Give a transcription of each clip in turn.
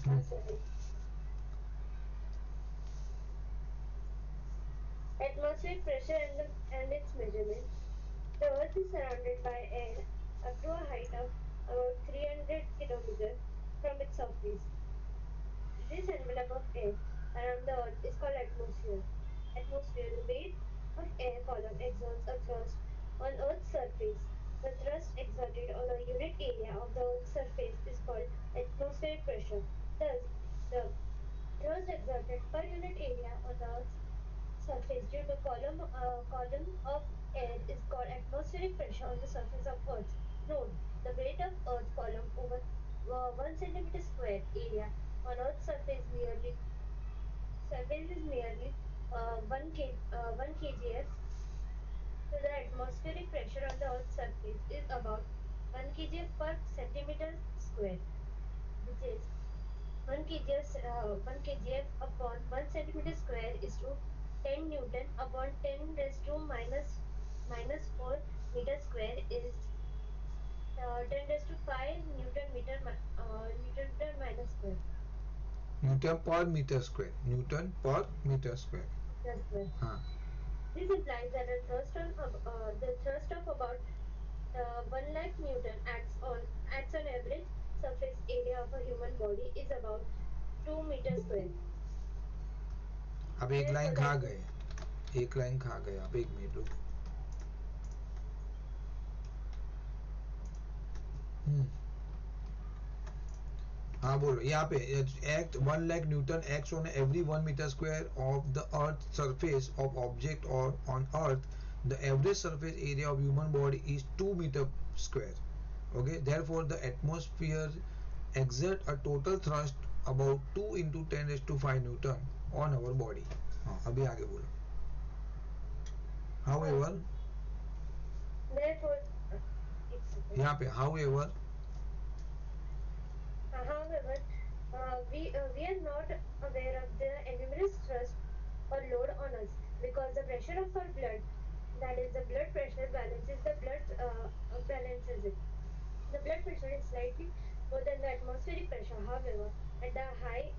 One second. Atmospheric pressure and its measurement. The Earth is surrounded by air up to a height of about 300 kilometers from its surface. This envelope of air around the Earth is called atmosphere. The weight of air column exerts a thrust on Earth's surface. The thrust exerted on a unit area of the Earth's surface is called atmospheric pressure. Thus, the thrust exerted per unit area on the Earth's surface due to column of air is called atmospheric pressure on the surface of Earth. Note, the weight of Earth column over 1 centimeter square area on Earth's surface is merely 1 kgf. So the atmospheric pressure on the Earth's surface is about 1 kgf per centimeter square, which is 1 kgf upon 1 centimeter square is to 10 Newton upon 10 raised to minus 4 meter square is 10 raised to 5 Newton meter minus square. Newton per meter square. Newton per meter square. Meter square. हाँ. This implies that the thrust of about 1 lakh Newton acts on average surface area of a human body is about 2 meter square. अब एक Therefore, line खा गए, एक line खा गए आप, एक मिनट रुको. हाँ बोलो. यहाँ पे act 1 lakh Newton acts on every 1 meter square of the earth surface of object, or on earth the average surface area of human body is 2 meter square. Okay, therefore the atmosphere exert a total thrust about 2 into 10 raised to 5 Newton on our body. हाँ अभी आगे बोलो. However, therefore, एक second. यहाँ पे however, However, we are not aware of the enormous thrust or load on us because the pressure of our blood, that is the blood pressure, balances it. The blood pressure is slightly more than the atmospheric pressure. However, at the high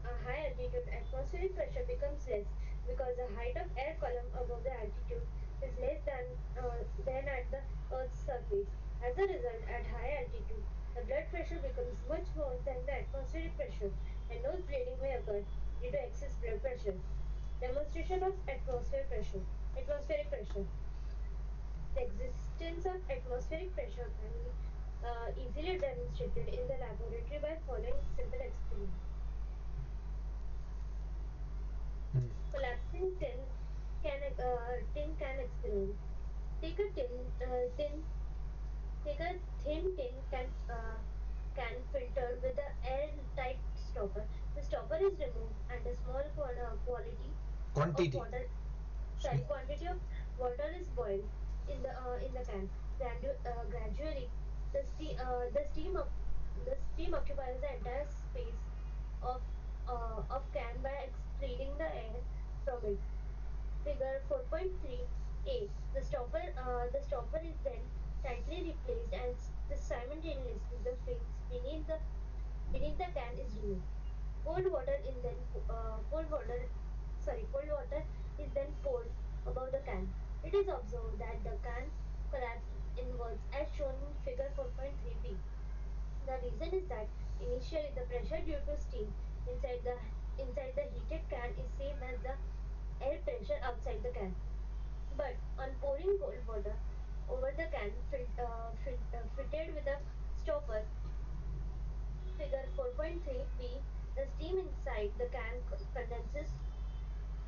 altitude, atmospheric pressure becomes less because the height of air column above the altitude is less than at the Earth's surface. As a result, at high altitude, the blood pressure becomes much more than the atmospheric pressure, and nose bleeding may occur due to excess blood pressure. Demonstration of atmospheric pressure. The existence of atmospheric pressure can be easily demonstrated in the laboratory by following simple experiment. Collapsing tin can experiment. Take a thin tin can filtered with an airtight stopper. The stopper is removed and a small of quantity. water quantity of water is boiled in the can. Gradually, the steam the steam occupies the entire space of can by excreting the air from it. Figure 4.3a. The stopper is then tightly replaced, and simultaneously the fins beneath the can is removed. Cold water is then cold water is then poured above the can. It is observed that the can collapsed inwards as shown in figure 4.3b. The reason is that initially the pressure due to steam inside the heated can is same as the air pressure outside the can. But on pouring cold water over the can fitted with a stopper, figure 4.3b, the steam inside the can condenses,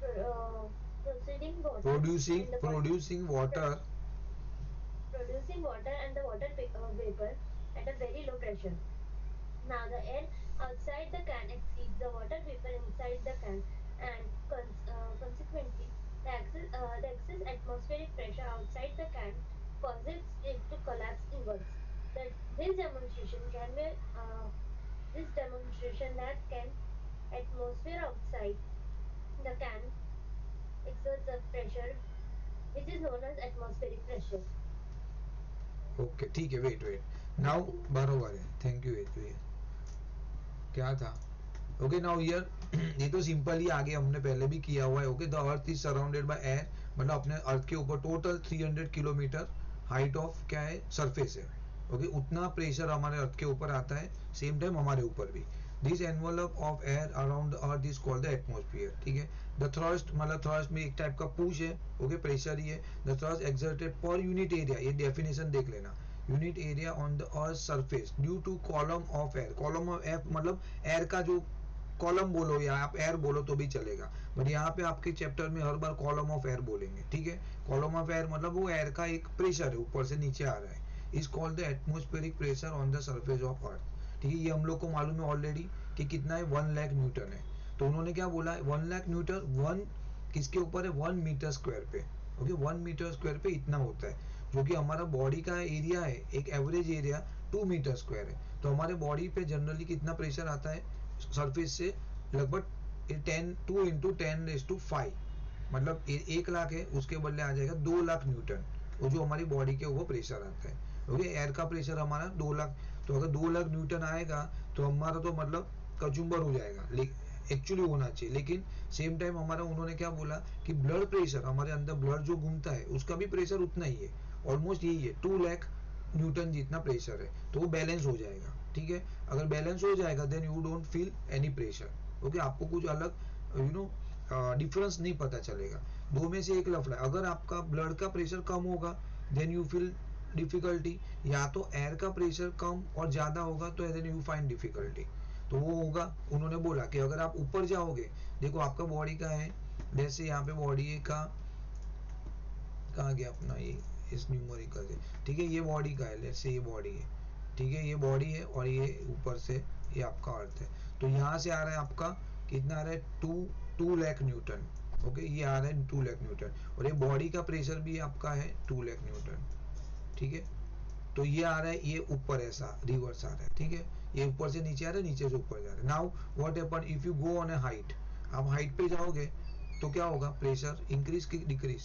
uh, proceeding water and the Producing water. producing water and the vapor at a very low pressure. Now the air outside the can exceeds the water vapor inside the can, and consequently the excess atmospheric pressure outside the can causes it to collapse inwards. That this demonstration that can atmosphere outside the can exerts a pressure which is known as atmospheric pressure. Okay ठीक है. Wait wait now बरोबर है. Thank you. क्या था. Okay now here ये तो simple ही आगे हमने पहले भी किया हुआ है. Okay the earth is surrounded by air, मतलब अपने अर्थ के ऊपर टोटल 300 किलोमीटर हाइट ऑफ क्या है सरफेस है. ओके उतना प्रेशर हमारे अर्थ के ऊपर आता है, सेम टाइम हमारे ऊपर भी. This envelope of air around the earth is called the atmosphere. ठीक है. द थ्रस्ट मतलब थ्रस्ट में एक टाइप का पुश है. ओके प्रेशर ही है. The thrust exerted per unit area, ये डेफिनेशन देख लेना, unit area on the earth surface due to column of air. Column of air मतलब एयर का जो कॉलम बोलो या आप एयर बोलो तो भी चलेगा, बट यहाँ पे आपके चैप्टर में हर बार कॉलम ऑफ एयर बोलेंगे. ठीक है. कॉलम ऑफ एयर मतलब वो एयर का एक प्रेशर है, ऊपर से नीचे आ रहा है. Is called the atmospheric pressure on the surface of earth. ठीक है. ये हम लोग को मालूम है ऑलरेडी कि कितना है, 1 लाख न्यूटन है. तो उन्होंने क्या बोला है, 1 लाख न्यूटन वन किसके ऊपर है, 1 मीटर स्क्वायर पे. ओके 1 मीटर स्क्वायर पे इतना होता है, जो कि हमारा बॉडी का एरिया है, एक एवरेज एरिया 2 मीटर स्क्वायर है. तो हमारे बॉडी पे जनरली कितना प्रेशर आता है सरफेस से, लगभग 2 × 10⁵, मतलब 1 लाख है उसके बदले आ जाएगा 2 लाख न्यूटन, वो जो हमारी बॉडी के ऊपर प्रेशर आता है. ओके एयर का प्रेशर हमारा 2 लाख, तो अगर 2 लाख न्यूटन आएगा तो हमारा तो मतलब कचुम्बर हो जाएगा, एक्चुअली होना चाहिए. लेकिन सेम टाइम हमारा उन्होंने क्या बोला कि ब्लड प्रेशर, हमारे अंदर ब्लड जो घूमता है उसका भी प्रेशर उतना ही है, ऑलमोस्ट यही है, 2 लाख न्यूटन जितना प्रेशर है, तो वो बैलेंस हो जाएगा. ठीक है. अगर बैलेंस हो जाएगा then you don't feel any pressure. Okay आपको कुछ अलग डिफरेंस नहीं पता चलेगा. दो में से एक लफड़ा है, अगर आपका ब्लड का प्रेशर कम होगा देन यू फील डिफिकल्टी, या तो एयर का प्रेशर कम और ज़्यादा होगा तो देन यू फाइंड डिफिकल्टी. तो वो होगा, उन्होंने बोला कि अगर आप ऊपर जाओगे, देखो आपका बॉडी का है, जैसे यहाँ पे बॉडी का कहाँ गया अपना ये, इस न्यूमेरिकल से. ठीक है. ये बॉडी का है, लेट्स से ये बॉडी है. ठीक है. ये बॉडी है और ये ऊपर से ये आपका अर्थ है. तो यहाँ से आ रहा है आपका कितना आ रहा है, 2 लाख न्यूटन. ओके ये आ रहा है 2 लाख न्यूटन, और ये बॉडी का प्रेशर भी आपका है 2 लाख न्यूटन. ठीक है. तो ये आ रहा है, ये ऊपर ऐसा रिवर्स आ रहा है. ठीक है. ये ऊपर से नीचे आ रहा है, नीचे से ऊपर जा रहा है. Now what happen if you go on A height, आप हाइट पे जाओगे तो क्या होगा, प्रेशर इंक्रीज की डिक्रीज,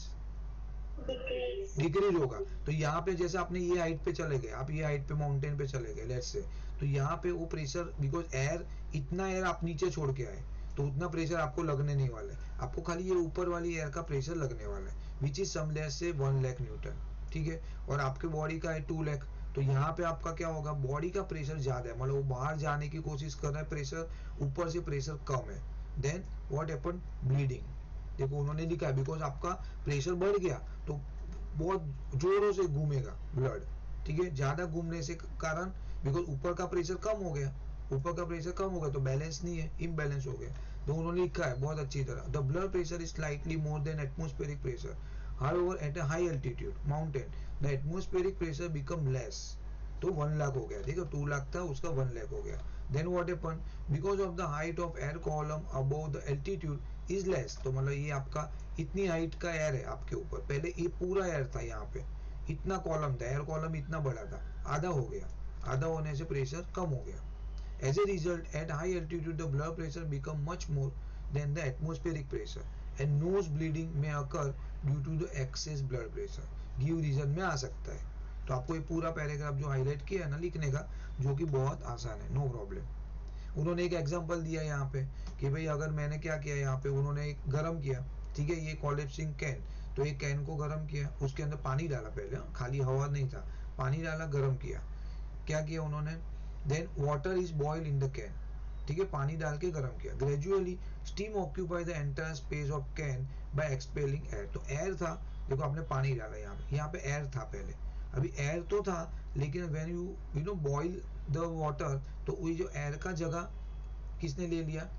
decrease. डिक्रीज होगा. तो यहाँ पे जैसे आपने ये हाइट पे चले गए, आप ये हाइट पे माउंटेन पे चले गए लेट्स से, तो यहाँ पे वो प्रेशर, बिकॉज एयर, इतना एयर आप नीचे छोड़ के आए तो उतना प्रेशर आपको लगने नहीं वाला है, आपको खाली ये ऊपर वाली एयर का प्रेशर लगने वाला है, विच इज सम लेस से 1 लाख न्यूटन. ठीक है. और आपके बॉडी का है 2 लाख, तो यहाँ पे आपका क्या होगा, बॉडी का प्रेशर ज्यादा है, मतलब वो बाहर जाने की कोशिश कर रहा है, प्रेशर ऊपर से प्रेशर कम है. Then what happen, bleeding. देखो उन्होंने लिखा है बिकॉज आपका प्रेशर बढ़ गया तो बहुत जोरों से घूमेगा ब्लड. ठीक है. ज्यादा घूमने से कारण, बिकॉज ऊपर का प्रेशर कम हो गया, ऊपर का प्रेशर कम हो गया तो बैलेंस नहीं है, इम्बैलेंस हो गया. तो उन्होंने लिखा है बहुत अच्छी तरह, the blood pressure is slightly more than atmospheric pressure, however eight a high altitude mountain the atmospheric pressure become less. तो 1 लाख हो गया. देखो 2 लाख था उसका 1 लाख हो गया. Then what happen, because of the height of air column above the altitude is less, तो मतलब ये आपका इतनी हाइट का एयर है आपके ऊपर, पहले ये पूरा एयर था, यहाँ पे इतना कॉलम था, एयर कॉलम इतना बड़ा था, आधा हो गया, आधा होने से प्रेशर कम हो गया. As a result, at high altitude, the blood pressure become much more than the atmospheric pressure, and nose bleeding may occur due to the excess blood pressure. Give reason में आ सकता है. तो आपको ये पूरा पैराग्राफ जो हाईलाइट किया है ना लिखने का, जो कि बहुत आसान है, नो प्रॉब्लम. उन्होंने एक एग्जांपल दिया यहाँ पे कि भाई अगर मैंने क्या किया, यहाँ पे उन्होंने एक गर्म किया. ठीक है. ये कोलेप्सिंग कैन, तो एक कैन को गर्म किया, उसके अंदर पानी डाला पहले, खाली हवा नहीं था, पानी डाला, गर्म किया. क्या किया उन्होंने, then water is boiled in the can. ठीक है. पानी डाल के गर्म किया. Gradually steam occupy the entire space of can by expelling air. तो एयर था, देखो आपने पानी डाला, यहाँ पे एयर था पहले, अभी एयर तो था, लेकिन when you know boil the water, तो वही जो एयर का जगह किसने ले लिया,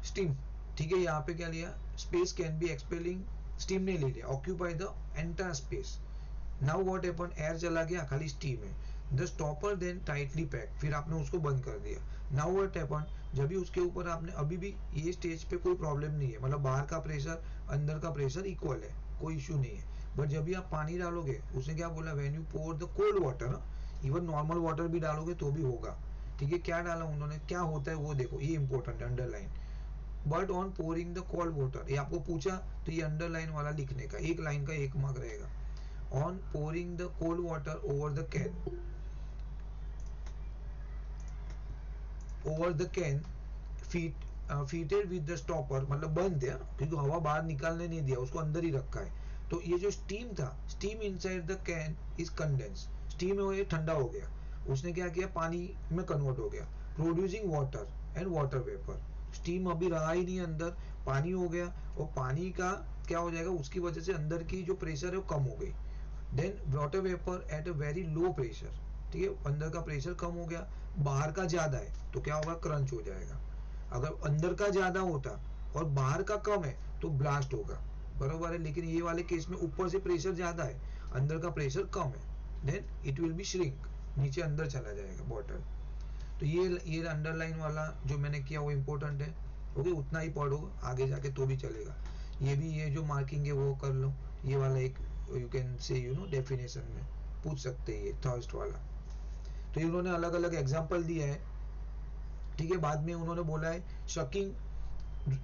स्टीम. ठीक है. यहाँ पे क्या लिया, space can be expelling, steam ने ले लिया, occupy the entire space. Now what happen, air चला गया, खाली स्टीम है. The stopper then tightly pack, फिर आपने उसको बंद कर दिया. नाउ व्हाट हैपन, जब भी उसके ऊपर आपने, अभी भी ये स्टेज पे कोई प्रॉब्लम नहीं है, मतलब बाहर का प्रेशर अंदर का प्रेशर इक्वल है, कोई इशू नहीं है. बट जब भी आप पानी डालोगे, उसने क्या बोला, when you pour the cold water, even normal water भी डालोगे तो भी होगा. ठीक है. क्या डाला उन्होंने, क्या होता है वो देखो, ये इंपॉर्टेंट है, underline. But on pouring the cold water, ये आपको पूछा तो ये अंडरलाइन वाला लिखने का, एक लाइन का 1 मार्क रहेगा. On pouring the cold water over the can, over the can, fitted with the stopper, मतलब बंद है क्योंकि हवा बाहर निकालने नहीं दिया, उसको अंदर ही रखा है। तो ये जो स्टीम था, steam inside the can is condense, steam है ये ठंडा हो गया, उसने क्या किया, पानी में कन्वर्ट हो गया, producing water and water vapour. Steam अभी रहा ही नहीं अंदर, पानी हो गया, और पानी का क्या हो जाएगा, उसकी वजह से अंदर की जो प्रेशर है वो कम हो गई। Then water vapour at a very low pressure, ठीक है, अंदर का प्रेशर कम हो गया, बाहर का ज्यादा है तो क्या होगा, क्रंच हो जाएगा। अगर अंदर का ज्यादा होता और बाहर का कम है तो ब्लास्ट होगा, बरोबर है। लेकिन ये वाले केस में ऊपर से प्रेशर ज्यादा है, अंदर का प्रेशर कम है, then it will be shrink, नीचे अंदर चला जाएगा बॉटल। तो ये अंडरलाइन वाला जो मैंने किया वो इम्पोर्टेंट है, ओके, उतना ही पढ़ो, आगे जाके तो भी चलेगा। ये भी, ये जो मार्किंग है वो कर लो, ये वाला एक यू कैन से डेफिनेशन में पूछ सकते हैं, ये थर्स्ट वाला। तो इन्होंने अलग अलग एग्जांपल दिया है, ठीक है। बाद में उन्होंने बोला है sucking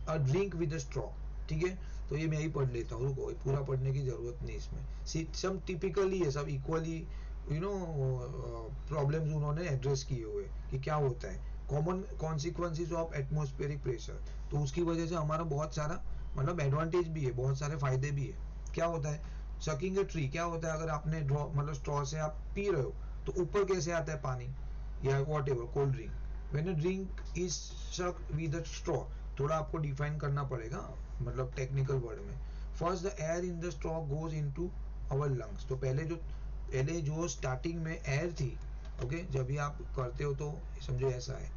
a drink with a straw, ठीक है। तो ये मैं ही पढ़ लेता हूँ, रुको, पूरा पढ़ने की जरूरत नहीं इसमें, सब टिपिकली है, सब इक्वली प्रॉब्लम्स उन्होंने एड्रेस किए हुए कि क्या होता है, common consequences of atmospheric pressure. तो उसकी वजह से हमारा बहुत सारा मतलब एडवांटेज भी है, बहुत सारे फायदे भी है। क्या होता है, सकिंग ए ट्री, क्या होता है, अगर आपने मतलब स्ट्रॉ से आप पी रहे हो तो ऊपर कैसे आता है पानी, या whatever cold drink, when a drink is suck with a straw, थोड़ा आपको डिफाइन करना पड़ेगा मतलब टेक्निकल वर्ड में। First the air in the straw goes into our lungs, तो पहले जो स्टार्टिंग में एयर थी, ओके, जब भी आप करते हो तो समझो ऐसा है,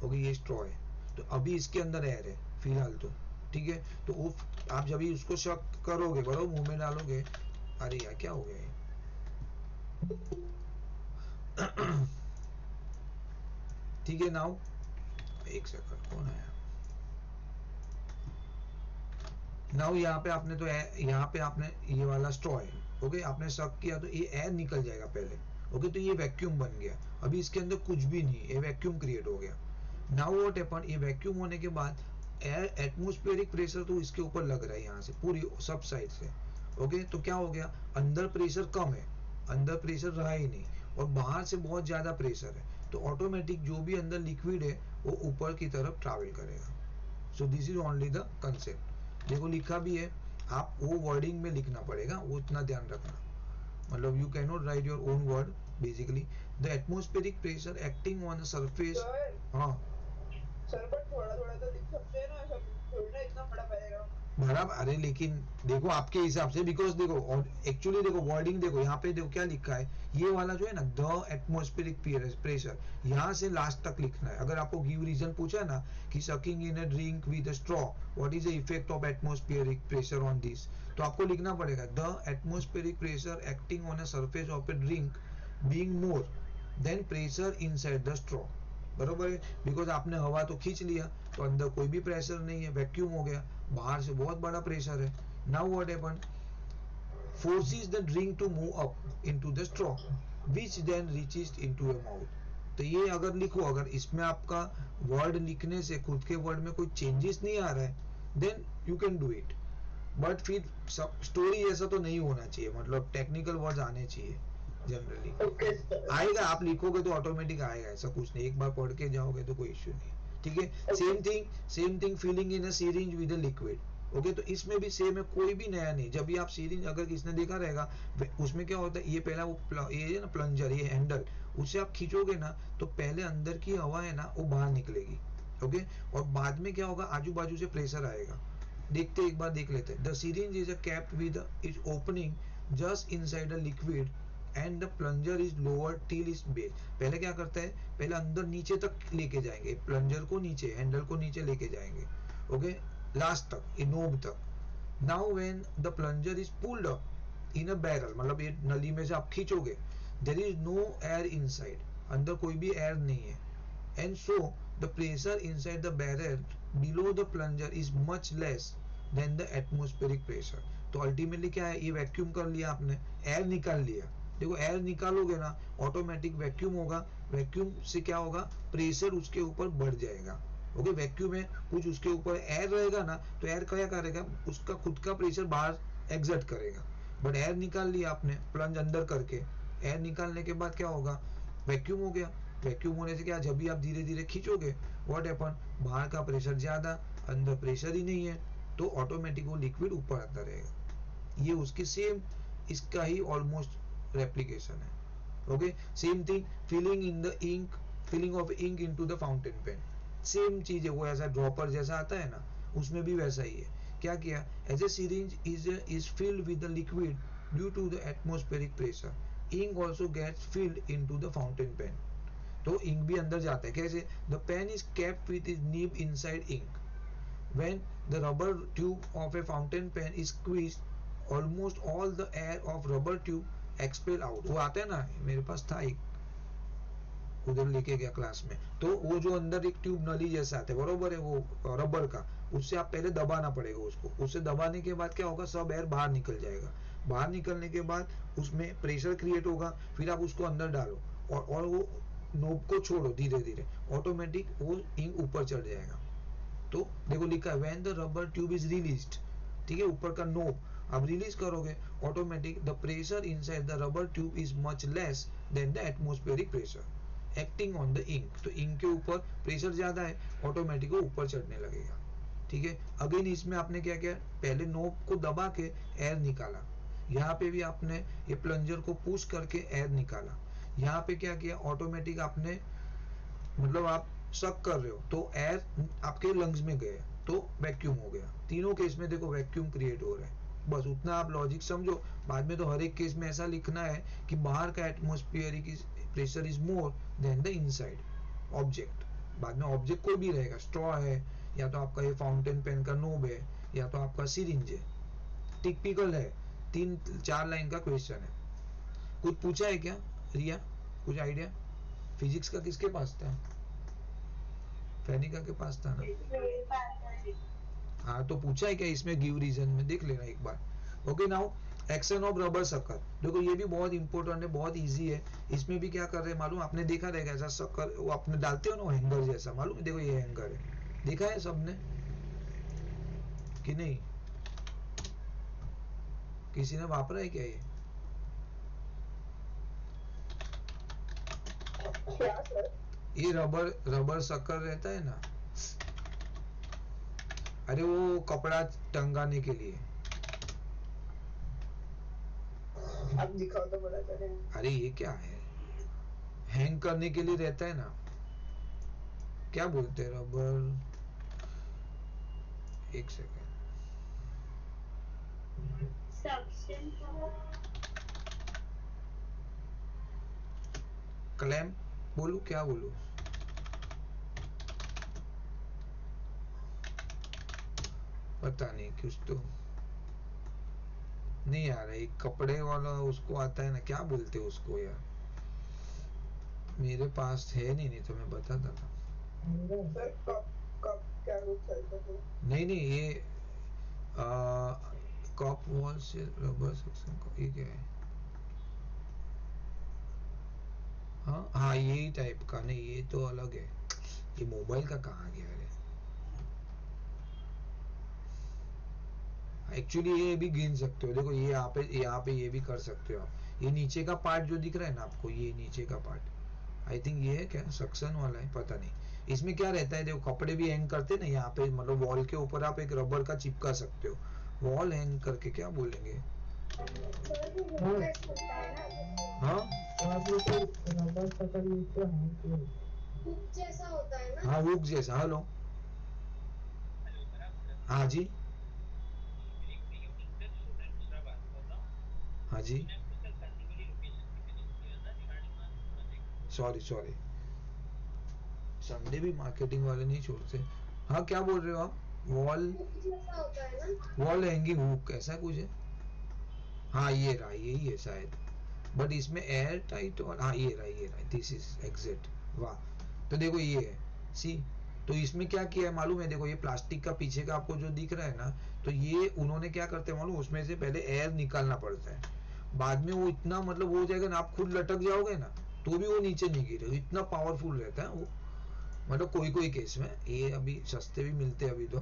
ओके, ये स्ट्रॉ है, तो अभी इसके अंदर एयर है फिलहाल तो, ठीक है। तो वो आप जब भी उसको शक करोगे, बरोबर, मुंह में डालोगे, अरे यार क्या हो गया ये ठीक है। नाउ एक सेकंड, कौन आया, नाउ यहाँ पे आपने तो यहाँ पे आपने ये वाला स्ट्रॉ है, ओके, आपने शक किया तो ये एयर निकल जाएगा पहले, ओके, तो ये वैक्यूम बन गया, अभी इसके अंदर कुछ भी नहीं, ये वैक्यूम क्रिएट हो गया। नाउ व्हाट हैपन, ये वैक्यूम होने के बाद एयर एटमॉस्फेरिक प्रेशर तो इसके ऊपर लग रहा है यहाँ से पूरी सब साइड से, ओके, तो क्या हो गया, अंदर प्रेशर कम है, अंदर प्रेशर रहा ही नहीं, और बाहर से बहुत ज्यादा प्रेशर है, तो ऑटोमेटिक जो भी अंदर लिक्विड है वो ऊपर की तरफ ट्रैवल करेगा। So this is only the concept, देखो लिखा भी है, आप वो वर्डिंग में लिखना पड़ेगा, वो इतना ध्यान रखना, मतलब you can not right your own word, basically the atmospheric pressure acting on the surface. हाँ सर पर थोड़ा थोड़ा तो लिख सकते हैं ना, सब थोड़ी ना इतना बड़ा पैराग्राफ। बराबर, अरे लेकिन देखो आपके हिसाब से, बिकॉज देखो और एक्चुअली देखो वर्डिंग देखो यहाँ पे, देखो क्या लिखा है, ये वाला जो है ना, द एटमॉस्फेरिक प्रेशर, यहाँ से लास्ट तक लिखना है। अगर आपको गिव रीजन पूछा ना कि sucking in a drink with a straw, what is the effect of atmospheric pressure on this, तो आपको लिखना पड़ेगा the atmospheric pressure acting on a surface of a drink being more than pressure inside the straw, बरोबर है, because आपने हवा तो खींच लिया तो अंदर कोई भी प्रेशर नहीं है, वैक्यूम हो गया, बाहर से बहुत बड़ा प्रेशर है। Now what happen, forces the drink to move up into the straw which then reaches into your mouth। तो ये अगर लिखो, अगर इसमें आपका वर्ड लिखने से खुद के वर्ड में कोई चेंजेस नहीं आ रहा है then you can do it, but फिर स्टोरी ऐसा तो नहीं होना चाहिए, मतलब टेक्निकल वर्ड्स आने चाहिए जनरली। Okay sir. आएगा, आप लिखोगे तो ऑटोमेटिक आएगा, ऐसा कुछ नहीं, एक बार पढ़ के जाओगे तो कोई इश्यू नहीं, ठीक है। Same thing feeling in a syringe with a liquid, okay, तो इसमें भी सेम है, कोई भी नया नहीं। जब भी आप सिरिंज अगर किसने देखा रहेगा, उसमें क्या होता है, ये पहला वो ये है ना प्लंजर, ये हैंडल, उससे आप खींचोगे ना तो पहले अंदर की हवा है ना वो बाहर निकलेगी, ओके, और बाद में क्या होगा, आजू बाजू से प्रेशर आएगा। देखते एक बार देख लेते हैं। The syringe is a cap with is opening just inside a liquid and the plunger is lower till is base. पहले क्या करता है, पहले अंदर नीचे तक लेके जाएंगे, प्लंजर को नीचे, हैंडल को नीचे लेके जाएंगे, ओके, लास्ट तक, नोब तक। Now when the plunger is pulled up in a barrel, मतलब ये नली में से आप खींचोगे, there is no air inside, अंदर कोई भी एयर नहीं है, and so the pressure inside the barrel below the plunger is much less than the atmospheric pressure. तो अल्टीमेटली क्या है, ये वैक्यूम कर लिया आपने, एयर निकाल लिया, देखो एयर निकालोगे ना ऑटोमेटिक वैक्यूम होगा, वैक्यूम से क्या होगा, प्रेशर उसके ऊपर बढ़ जाएगा, ओके, वैक्यूम में कुछ उसके ऊपर एयर रहेगा ना तो एयर क्या करेगा, उसका खुद का प्रेशर बाहर एग्जर्ट करेगा, बट एयर निकाल लिया आपने प्लंज अंदर करके, एयर निकालने के बाद क्या होगा, वैक्यूम हो गया, वैक्यूम होने से क्या, जब भी आप धीरे धीरे खींचोगे व्हाट हैपन, बाहर का प्रेशर ज़्यादा, अंदर प्रेशर ही नहीं है, तो ऑटोमेटिक वो लिक्विड ऊपर आता रहेगा। ये उसकी सेम इसका ही ऑलमोस्ट रेप्लिकेशन है। Okay, same thing filling in the ink, filling of ink into the fountain pen, same चीज है, वो ऐसा ड्रॉपर जैसा आता है ना, उसमें भी वैसा ही है। क्या किया, as a syringe is filled with the liquid due to the atmospheric pressure, ink also gets filled into the fountain pen. तो इंक भी अंदर जाता है। कैसे, the pen is kept with is nib inside ink, when the rubber tube of a fountain pen is squeezed, almost all the air of rubber tube expel out। वो आता है ना, मेरे पास था एक, उधर लेके गया क्लास में, तो वो जो अंदर एक ट्यूब नली जैसा आता है, बरोबर है, वो रबर का, उससे आप पहले दबाना पड़ेगा उसको, उससे दबाने के बाद क्या होगा, सब एयर बाहर निकल जाएगा। बाहर निकलने के बाद उसमें प्रेशर क्रिएट होगा, फिर आप उसको अंदर डालो और वो नोब को छोड़ो, धीरे धीरे ऑटोमेटिक वो इंक ऊपर चढ़ जाएगा। तो देखो लिखा है when the rubber tube is released, ठीक है, ऊपर का नोब अब रिलीज करोगे, automatic the pressure inside the rubber tube is much less than the atmospheric pressure acting on the ink. तो इंक के ऊपर प्रेशर ज्यादा है, ऑटोमेटिक वो ऊपर चढ़ने लगेगा। ठीक है, अगेन इसमें आपने क्या किया, पहले नोब को दबा के एयर निकाला, यहाँ पे भी आपने ये प्लंजर को पुश करके एयर निकाला, यहाँ पे क्या किया, ऑटोमेटिक आपने मतलब आप सक कर रहे हो तो एयर आपके लंग्स में गए तो वैक्यूम हो गया। तीनों केस में देखो वैक्यूम क्रिएट हो रहा है, बस उतना आप लॉजिक समझो। बाद में तो हर एक केस में ऐसा लिखना है कि बाहर का atmospheric pressure is more than the inside object. बाद में ऑब्जेक्ट कोई भी रहेगा, स्ट्रॉ है, या तो आपका ये फाउंटेन पेन का नोब है, या तो आपका सिरिंज है। टिपिकल है, 3-4 लाइन का क्वेश्चन है। कुछ पूछा है क्या रिया, कुछ आइडिया? फिजिक्स का किसके पास था, फेनिका के पास था ना? मेरे पास है। हाँ, तो पूछा है क्या इसमें, गिव रीजन में देख लेना एक बार। Okay, now action of rubber sucker, देखो ये भी बहुत इंपॉर्टेंट है, बहुत इजी है। इसमें भी क्या कर रहे हैं मालूम, आपने देखा रहेगा ऐसा शक्कर वो आपने डालते हो ना हैंगर जैसा, मालूम है, देखो ये हैंगर है, देखा है सबने कि नहीं, किसी ने वापरा है क्या ये? क्या सर? ये रबर रबर शक्कर रहता है ना, अरे वो कपड़ा टंगाने के लिए। अब दिखाओ तो बड़ा चले। अरे ये क्या है, हैंग करने के लिए रहता है ना, क्या बोलते हैं रबर, एक सेकेंड, सक्शन क्लैम बोलू, क्या बोलू, पता नहीं, कुछ तो नहीं आ रहा। एक कपड़े वाला उसको आता है ना, क्या बोलते हैं उसको यार, मेरे पास है नहीं, नहीं तो मैं बताता था। सर कप कप क्या कुछ चलता है? नहीं नहीं, ये कप वॉल से रबर सेक्शन को, ये क्या है, हाँ हाँ यही टाइप का, नहीं ये तो अलग है, ये मोबाइल का कहाँ गया है। एक्चुअली ये भी गिन सकते हो, देखो ये यहाँ पे ये भी कर सकते हो आप। ये नीचे का पार्ट जो दिख रहा है ना आपको, ये नीचे का पार्ट, आई थिंक ये है क्या, सक्शन वाला है, पता नहीं। इसमें क्या रहता है, देखो कपड़े भी हैंग करते हैं ना यहाँ पे, मतलब वॉल के ऊपर आप एक रबर का चिपका सकते हो, वॉल हैंग करके क्या बोलेंगे, होता है ना, हाँ हुक जैसा होता है ना। हाँ हुक जैसा। हेलो, हाँ जी, हाँ जी, सॉरी सॉरी, संडे भी मार्केटिंग वाले नहीं छोड़ते। हाँ क्या बोल रहे हो आप, वॉल, हुक जैसा होता है ना। वॉल हैंगिंग हुक ऐसा कुछ है, हाँ ये रहा, यही है शायद, बट इसमें एयर टाइट और, हाँ ये रहा, दिस इज एग्जैक्ट, वाह। तो देखो ये है, सी, तो इसमें क्या किया है मालूम है, देखो ये प्लास्टिक का पीछे का आपको जो दिख रहा है ना, तो ये उन्होंने क्या करते हैं मालूम, उसमें से पहले एयर निकालना पड़ता है, बाद में वो इतना मतलब हो जाएगा ना, आप खुद लटक जाओगे ना तो भी वो नीचे नहीं गिरे, इतना पावरफुल रहता है वो। मतलब कोई कोई केस में ये अभी सस्ते भी मिलते हैं अभी तो,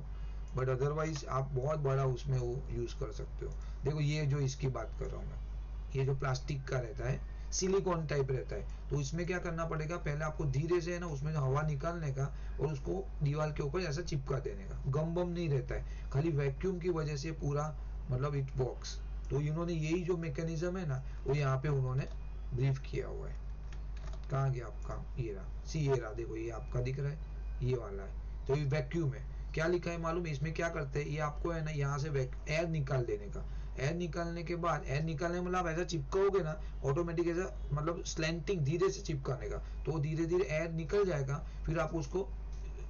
बट अदरवाइज आप बहुत बड़ा उसमें वो यूज कर सकते हो। देखो ये जो इसकी बात कर रहा हूँ मैं, ये जो प्लास्टिक का रहता है, सिलिकॉन टाइप रहता है। तो इसमें क्या करना पड़ेगा, पहले आपको धीरे से है ना उसमें हवा निकालने का और उसको दीवार के ऊपर ऐसा चिपका देने का। गम बम नहीं रहता है, खाली वैक्यूम की वजह से पूरा मतलब इट वर्क्स। तो इन्होंने यही जो मैकेनिज्म है ना वो यहाँ पे उन्होंने ब्रीफ किया हुआ है। कहाँ गया आपका, ये रहा सी, ये रहा देखो, ये आपका दिख रहा है, ये वाला है। तो ये वैक्यूम है। क्या लिखा है मालूम है इसमें क्या करते हैं, ये आपको है ना यहाँ से एयर निकाल देने का। एयर निकालने के बाद, एयर निकालने मतलब आप ऐसा चिपकाओगे ना ऑटोमेटिक, ऐसा मतलब स्लैंटिंग धीरे से चिपकाने का, तो धीरे धीरे एयर निकल जाएगा। फिर आप उसको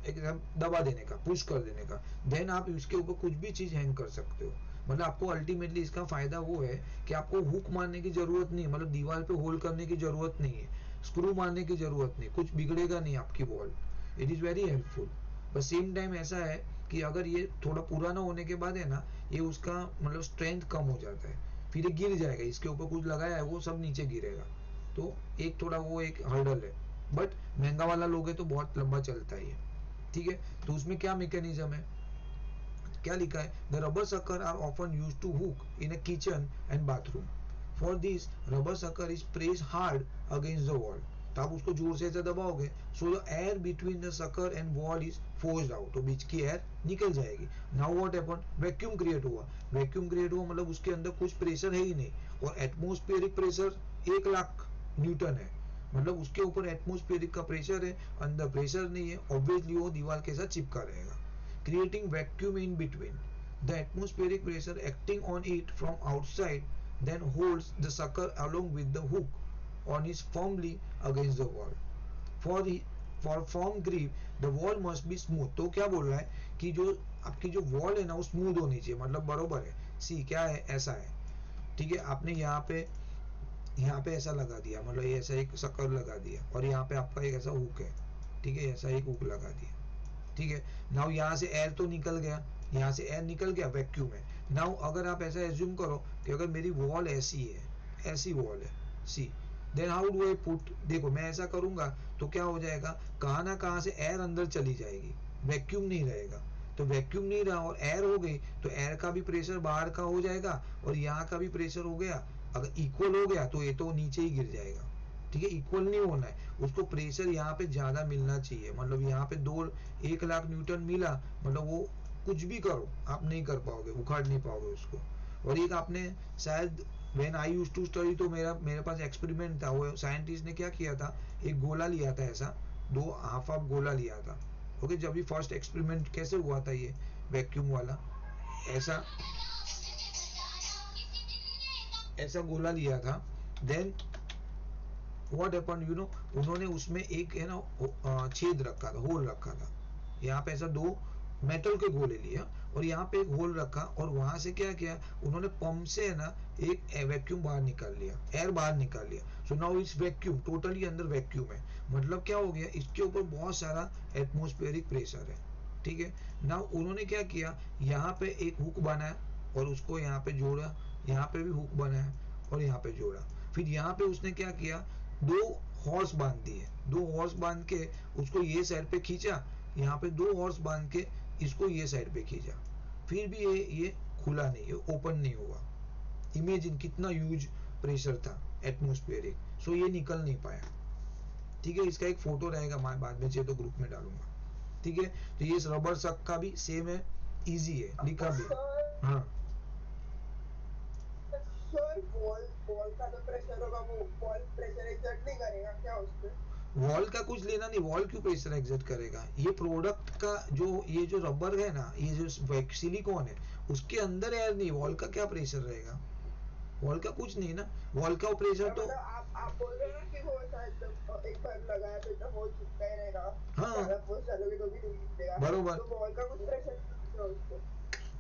एकदम दबा देने का, पुश कर देने का, देन आप इसके ऊपर कुछ भी चीज हैंग कर सकते हो। मतलब आपको अल्टीमेटली इसका फायदा वो है कि आपको हुक मारने की जरूरत नहीं, मतलब दीवार पे होल्ड करने की जरूरत नहीं है, स्क्रू मारने की जरूरत नहीं, कुछ बिगड़ेगा नहीं आपकी wall. It is very helpful. बस सेम टाइम ऐसा है कि अगर ये थोड़ा पुराना होने के बाद है ना, ये उसका मतलब स्ट्रेंथ कम हो जाता है, फिर ये गिर जाएगा, इसके ऊपर कुछ लगाया है वो सब नीचे गिरेगा। तो एक थोड़ा वो एक हर्डल है, बट महंगा वाला लोगे तो बहुत लंबा चलता है ये। ठीक है, तो उसमें क्या मैकेनिज्म है, क्या लिखा है, the rubber sucker are often use to hook in a kitchen and bathroom. For this rubber sucker is press hard against the wall. तो आप उसको जोर से ऐसे दबाओगे, so the air between the sucker and wall is forced out, तो बीच की एयर निकल जाएगी। Now what happen, vacuum create हुआ। वैक्यूम क्रिएट हुआ मतलब उसके अंदर कुछ प्रेशर है ही नहीं, और एटमोस्फेरिक प्रेशर 1,00,000 न्यूटन है, मतलब उसके ऊपर एटमोस्फेरिक का प्रेशर है, अंदर प्रेशर नहीं है, ऑब्वियसली वो दीवार के साथ चिपका रहेगा, creating vacuum in between. The atmospheric pressure acting on it from outside then holds the sucker along with the hook on is firmly against the wall. For the for firm grip, the wall must be smooth. तो क्या बोल रहा है कि जो आपकी जो wall है ना वो स्मूथ होनी चाहिए, मतलब बरोबर है। सी क्या है, ऐसा है। ठीक है, आपने यहाँ पे ऐसा लगा दिया, मतलब ये ऐसा एक शक्कर लगा दिया, और यहाँ पे आपका एक ऐसा हुक है। ठीक है, ऐसा एक हुक लगा दिया। ठीक है, नाउ यहाँ से एयर तो निकल गया, यहाँ से एयर निकल गया, वैक्यूम है। नाउ अगर आप ऐसा एज्यूम करो कि अगर मेरी वॉल ऐसी है, ऐसी वॉल है see, then how do I put, देखो मैं ऐसा करूंगा तो क्या हो जाएगा, कहाँ ना कहाँ से एयर अंदर चली जाएगी, वैक्यूम नहीं रहेगा। तो वैक्यूम नहीं रहा और एयर हो गई, तो एयर का भी प्रेशर बाहर का हो जाएगा और यहाँ का भी प्रेशर हो गया। अगर इक्वल हो गया तो ये तो नीचे ही गिर जाएगा। ठीक है, इक्वल नहीं होना है, उसको प्रेशर यहाँ पे ज्यादा मिलना चाहिए, मतलब यहाँ पे 1,00,000 न्यूटन मिला, मतलब वो कुछ भी करो आप नहीं कर पाओगे, उखाड़ नहीं पाओगे उसको। और एक आपने शायद when I used to study, तो मेरे पास एक्सपेरिमेंट था, वो साइंटिस्ट ने क्या किया था, एक गोला लिया था ऐसा, दो हाफ हाफ गोला लिया था। ओके, जब भी फर्स्ट एक्सपेरिमेंट कैसे हुआ था ये वैक्यूम वाला, ऐसा ऐसा गोला लिया था। Then what happened you know, उन्होंने उसमें एक है ना छेद रखा था, होल रखा था। यहाँ पे ऐसा 2 मेटल के गोले लिया और यहाँ पे एक होल रखा, और वहां से क्या किया उन्होंने, पंप से है ना एक वैक्यूम बाहर निकाल लिया, एयर बाहर निकाल लिया। So now it's vacuum, totally अंदर वैक्यूम है। मतलब क्या हो गया, इसके ऊपर बहुत सारा एटमोस्फेरिक प्रेशर है। ठीक है, नाउ उन्होंने क्या किया, यहाँ पे एक हुक बनाया और उसको यहाँ पे जोड़ा, यहाँ पे भी हुक बनाया और यहाँ पे जोड़ा। फिर यहाँ पे उसने क्या किया, 2 हॉर्स बांध दिए, 2 हॉर्स बांध के उसको ये साइड पे खींचा, यहाँ पे 2 हॉर्स बांध के इसको ये साइड पे खींचा। फिर भी ये खुला नहीं, ये ओपन नहीं हुआ। इमेजिन कितना ह्यूज प्रेशर था एटमोस्फेरिक, सो ये निकल नहीं पाया। ठीक है, इसका एक फोटो रहेगा, मैं बाद में चाहिए तो ग्रुप में डालूंगा। ठीक है, तो ये रबर सक का भी सेम है, इजी है, लिखा भी है। हाँ, सर बॉल बॉल का जो प्रेशर होगा वो बॉल प्रेशर एग्जर्ट नहीं करेगा क्या उस पे? वॉल का कुछ लेना नहीं, वॉल क्यों प्रेशर एग्जर्ट करेगा, ये प्रोडक्ट का जो ये जो रबर है ना, ये जो सिलिकॉन है उसके अंदर एयर नहीं, वॉल का क्या प्रेशर रहेगा, वॉल का कुछ नहीं ना, वॉल का प्रेशर तो मतलब आप बोल रहे हो ना कि वो शायद एक बार लगाया तो इतना वो चिपका ही रहेगा, हाँ ज्यादा फोर्स डालोगे तो भी नहीं निकलेगा, बरोबर। तो बॉल का कुछ प्रेशर नहीं है उस पे?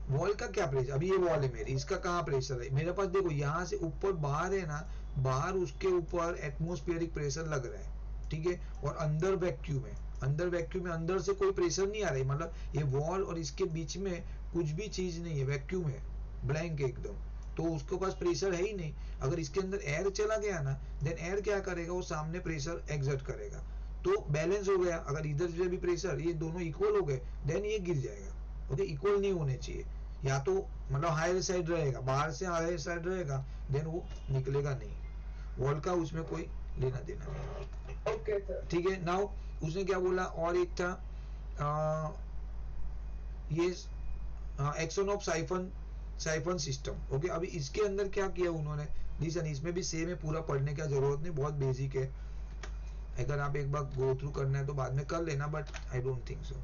वॉल का क्या प्रेशर, अभी ये वॉल है मेरी, इसका कहाँ प्रेशर है मेरे पास, देखो यहाँ से ऊपर बाहर है ना, बाहर उसके ऊपर एटमोस्फेरिक प्रेशर लग रहा है। ठीक है, और अंदर वैक्यूम है, अंदर वैक्यूम में अंदर से कोई प्रेशर नहीं आ रहा है, मतलब ये वॉल और इसके बीच में कुछ भी चीज नहीं है, वैक्यूम है, ब्लैंक है एकदम, तो उसके पास प्रेशर है ही नहीं। अगर इसके अंदर एयर चला गया ना, देन एयर क्या करेगा, वो सामने प्रेशर एग्जर्ट करेगा, तो बैलेंस हो गया। अगर इधर से भी प्रेशर, ये दोनों इक्वल हो गए, देन ये गिर जाएगा। ओके, इक्वल नहीं होने चाहिए, या तो मतलब हायर साइड रहेगा, बाहर से हायर साइड रहेगा, देन वो निकलेगा नहीं। वॉल का उसमें कोई लेना देना नहीं। Okay sir. ठीक है, नाउ उसने क्या बोला, और एक था ये action of siphon siphon system. Okay, अभी इसके अंदर क्या किया उन्होंने, लिसन, इसमें भी सेम है, पूरा पढ़ने का जरूरत नहीं, बहुत बेसिक है, अगर आप एक बार गो थ्रू करना है तो बाद में कर लेना, but I don't think so.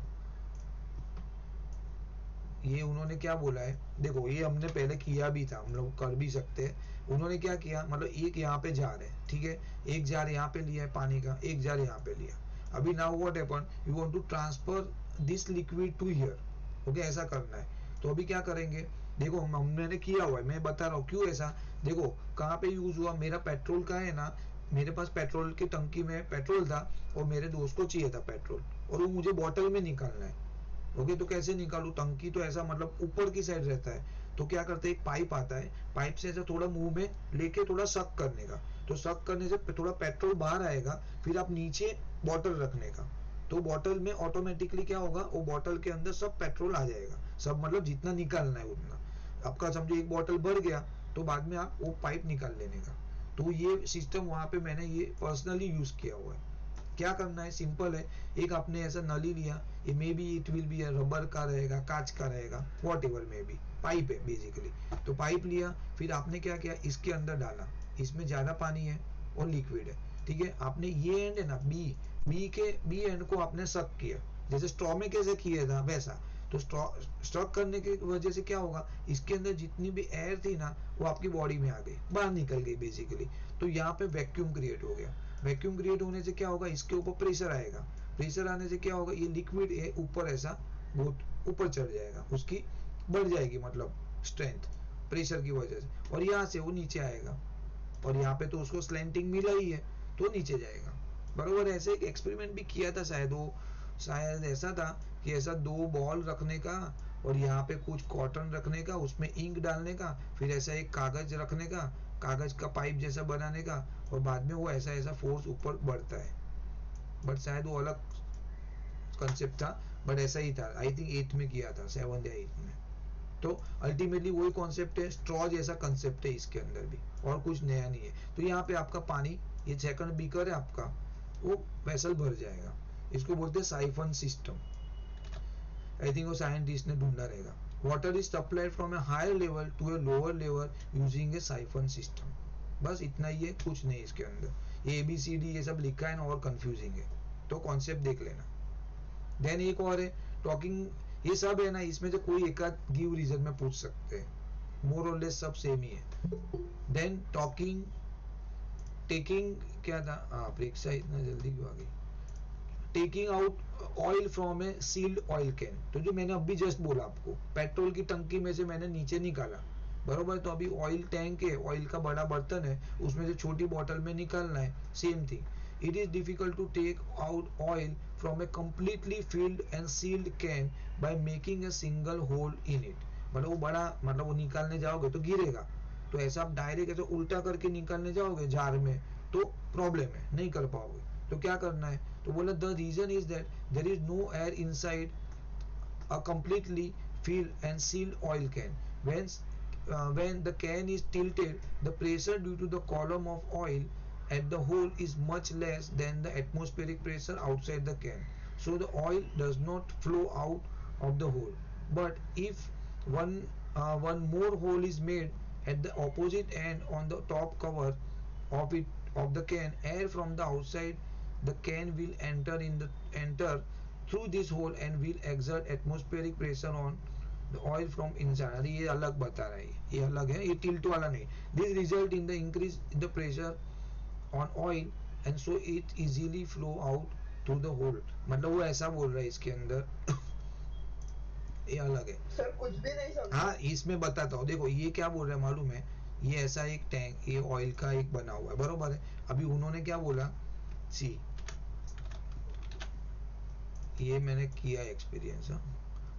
ये उन्होंने क्या बोला है, देखो ये हमने पहले किया भी था, हम लोग कर भी सकते हैं। उन्होंने क्या किया, मतलब एक यहाँ पे जार है, ठीक है, एक जार यहाँ पे लिया है पानी का, एक जार यहाँ पे लिया। अभी now what happen, you want to transfer this liquid to here. Okay, ऐसा करना है, तो अभी क्या करेंगे, देखो मैंने किया हुआ है, मैं बता रहा हूँ क्यों ऐसा। देखो कहाँ पे यूज हुआ, मेरा पेट्रोल का है ना, मेरे पास पेट्रोल की टंकी में पेट्रोल था, और मेरे दोस्त को चाहिए था पेट्रोल, और वो मुझे बॉटल में निकालना है। ओके, तो कैसे निकालू, टंकी तो ऐसा मतलब ऊपर की साइड रहता है, तो क्या करते हैं, एक पाइप आता है, पाइप से ऐसा थोड़ा मुंह में लेके थोड़ा सक करने का, तो सक करने से थोड़ा पेट्रोल बाहर आएगा, फिर आप नीचे बॉटल रखने का, तो बॉटल में ऑटोमेटिकली क्या होगा, वो बॉटल के अंदर सब पेट्रोल आ जाएगा, सब मतलब जितना निकालना है उतना। आपका समझो एक बॉटल भर गया, तो बाद में आप वो पाइप निकाल लेने का। तो ये सिस्टम वहां पे मैंने ये पर्सनली यूज किया हुआ है। क्या करना है, सिंपल है, एक आपने ऐसा नली लिया, ये may be it will B rubber का रहेगा, कांच का रहेगा, what ever may be, pipe है बेसिकली। तो पाइप लिया, फिर आपने क्या किया, इसके अंदर डाला, इसमें ज्यादा पानी है और लिक्विड है, ठीक है, आपने ये एंड है ना, बी एंड को आपने सक किया, जैसे स्ट्रॉ में कैसे किया था वैसा। तो स्ट्रॉक करने की वजह से क्या होगा, इसके अंदर जितनी भी एयर थी ना, वो आपकी बॉडी में आ गई, बाहर निकल गई बेसिकली। तो यहाँ पे वैक्यूम क्रिएट हो गया, वैक्यूम क्रिएट होने से क्या होगा, इसके ऊपर प्रेशर आएगा, प्रेशर आने से क्या होगा, ये लिक्विड है ऊपर ऐसा बहुत ऊपर चढ़ जाएगा, उसकी बढ़ जाएगी मतलब स्ट्रेंथ प्रेशर की वजह से, और यहाँ से वो नीचे आएगा, और यहाँ पे तो उसको स्लैंटिंग मिला ही है, तो नीचे जाएगा। बरोबर, ऐसे एक एक्सपेरिमेंट भी किया था शायद, वो शायद ऐसा था कि ऐसा दो बॉल रखने का, और यहाँ पे कुछ कॉटन रखने का, उसमें इंक डालने का, फिर ऐसा एक कागज रखने का, कागज का पाइप जैसा बनाने का, और बाद में वो ऐसा ऐसा फोर्स ऊपर बढ़ता है, बट शायद वो अलग कंसेप्ट था, बट ऐसा ही था, आई थिंक 8th में किया था, 7th या 8th में। तो अल्टीमेटली वही कॉन्सेप्ट है, स्ट्रॉ जैसा कंसेप्ट है इसके अंदर भी, और कुछ नया नहीं है। तो यहाँ पे आपका पानी, ये सेकंड बीकर है आपका, वो वेसल भर जाएगा, इसको बोलते हैं साइफन सिस्टम। आई थिंक वो साइंटिस्ट ने ढूंढा रहेगा। Water is supplied from a higher level to a lower level using a siphon system. बस इतना ही है, कुछ नहीं इसके अंदर, ये ABCD ये सब लिखा है ना, और कंफ्यूजिंग है, तो कॉन्सेप्ट देख लेना। देन एक और है टॉकिंग, ये सब है ना, इसमें से कोई एक आध गिव रीजन में पूछ सकते हैं, मोर और लेस सब सेम ही है। देन टॉकिंग टेकिंग क्या था, परीक्षा इतना जल्दी क्यों आ गई, taking out oil from a sealed oil can. तो जो मैंने अभी जस्ट बोला आपको, पेट्रोल की टंकी में से मैंने नीचे निकाला, बरोबर, तो अभी ऑयल टैंक है, ऑयल का बड़ा बर्तन है, उसमें से छोटी बोतल में निकालना है, same thing. It is difficult to take out oil from a completely filled and sealed can by making a single hole in it। मतलब वो बड़ा, मतलब वो निकालने जाओगे तो गिरेगा, तो ऐसा आप डायरेक्ट ऐसे उल्टा करके निकालने जाओगे जार में, तो प्रॉब्लम है, नहीं कर पाओगे। तो क्या करना है, तो बोला the reason is that there is no air inside a completely filled and sealed oil can. When the can is tilted, the pressure due to the column of oil at the hole is much less than the atmospheric pressure outside the can. So the oil does not flow out of the hole. But if one more hole is made at the opposite end on the top cover of the can, air from the outside the can will enter through this hole and will exert atmospheric pressure on the oil from inside। अरे ये अलग बता रहा है, ये अलग है, ये टिल्ट वाला नहीं। This result in the increase in the pressure on oil and so it easily flow out through the hole। मतलब वो ऐसा बोल रहा है इसके अंदर ये अलग है सर कुछ भी नहीं समझा। हाँ, इसमें बताता हूँ, देखो ये क्या बोल रहा है मालूम है, ये ऐसा एक टैंक, ये ऑयल का एक बना हुआ है, बरोबर है। अभी उन्होंने क्या बोला, सी ये मैंने किया एक्सपीरियंस,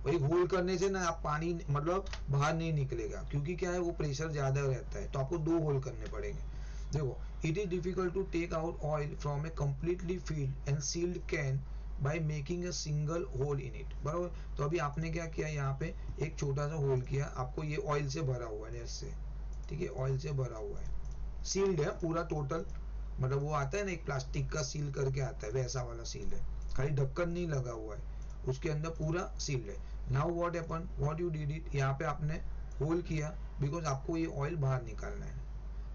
वही होल करने से ना आप पानी मतलब बाहर नहीं निकलेगा, क्योंकि क्या है वो प्रेशर ज्यादा रहता है, तो आपको 2 होल करने पड़ेंगे। देखो, it is difficult to take out oil from a completely filled and sealed can by making a single hole in it, बराबर। तो अभी आपने क्या किया, यहाँ पे एक छोटा सा होल किया, आपको ये ऑयल से भरा हुआ है, जैसे ठीक है, ऑयल से भरा हुआ है, सील्ड है पूरा टोटल, मतलब वो आता है ना एक प्लास्टिक का सील करके आता है, वैसा वाला सील है, खाली ढक्कन नहीं लगा हुआ है, उसके अंदर पूरा सील्ड है। Now what happen, what you did it, यहाँ पे आपने होल किया बिकॉज आपको ये ऑयल बाहर निकालना है।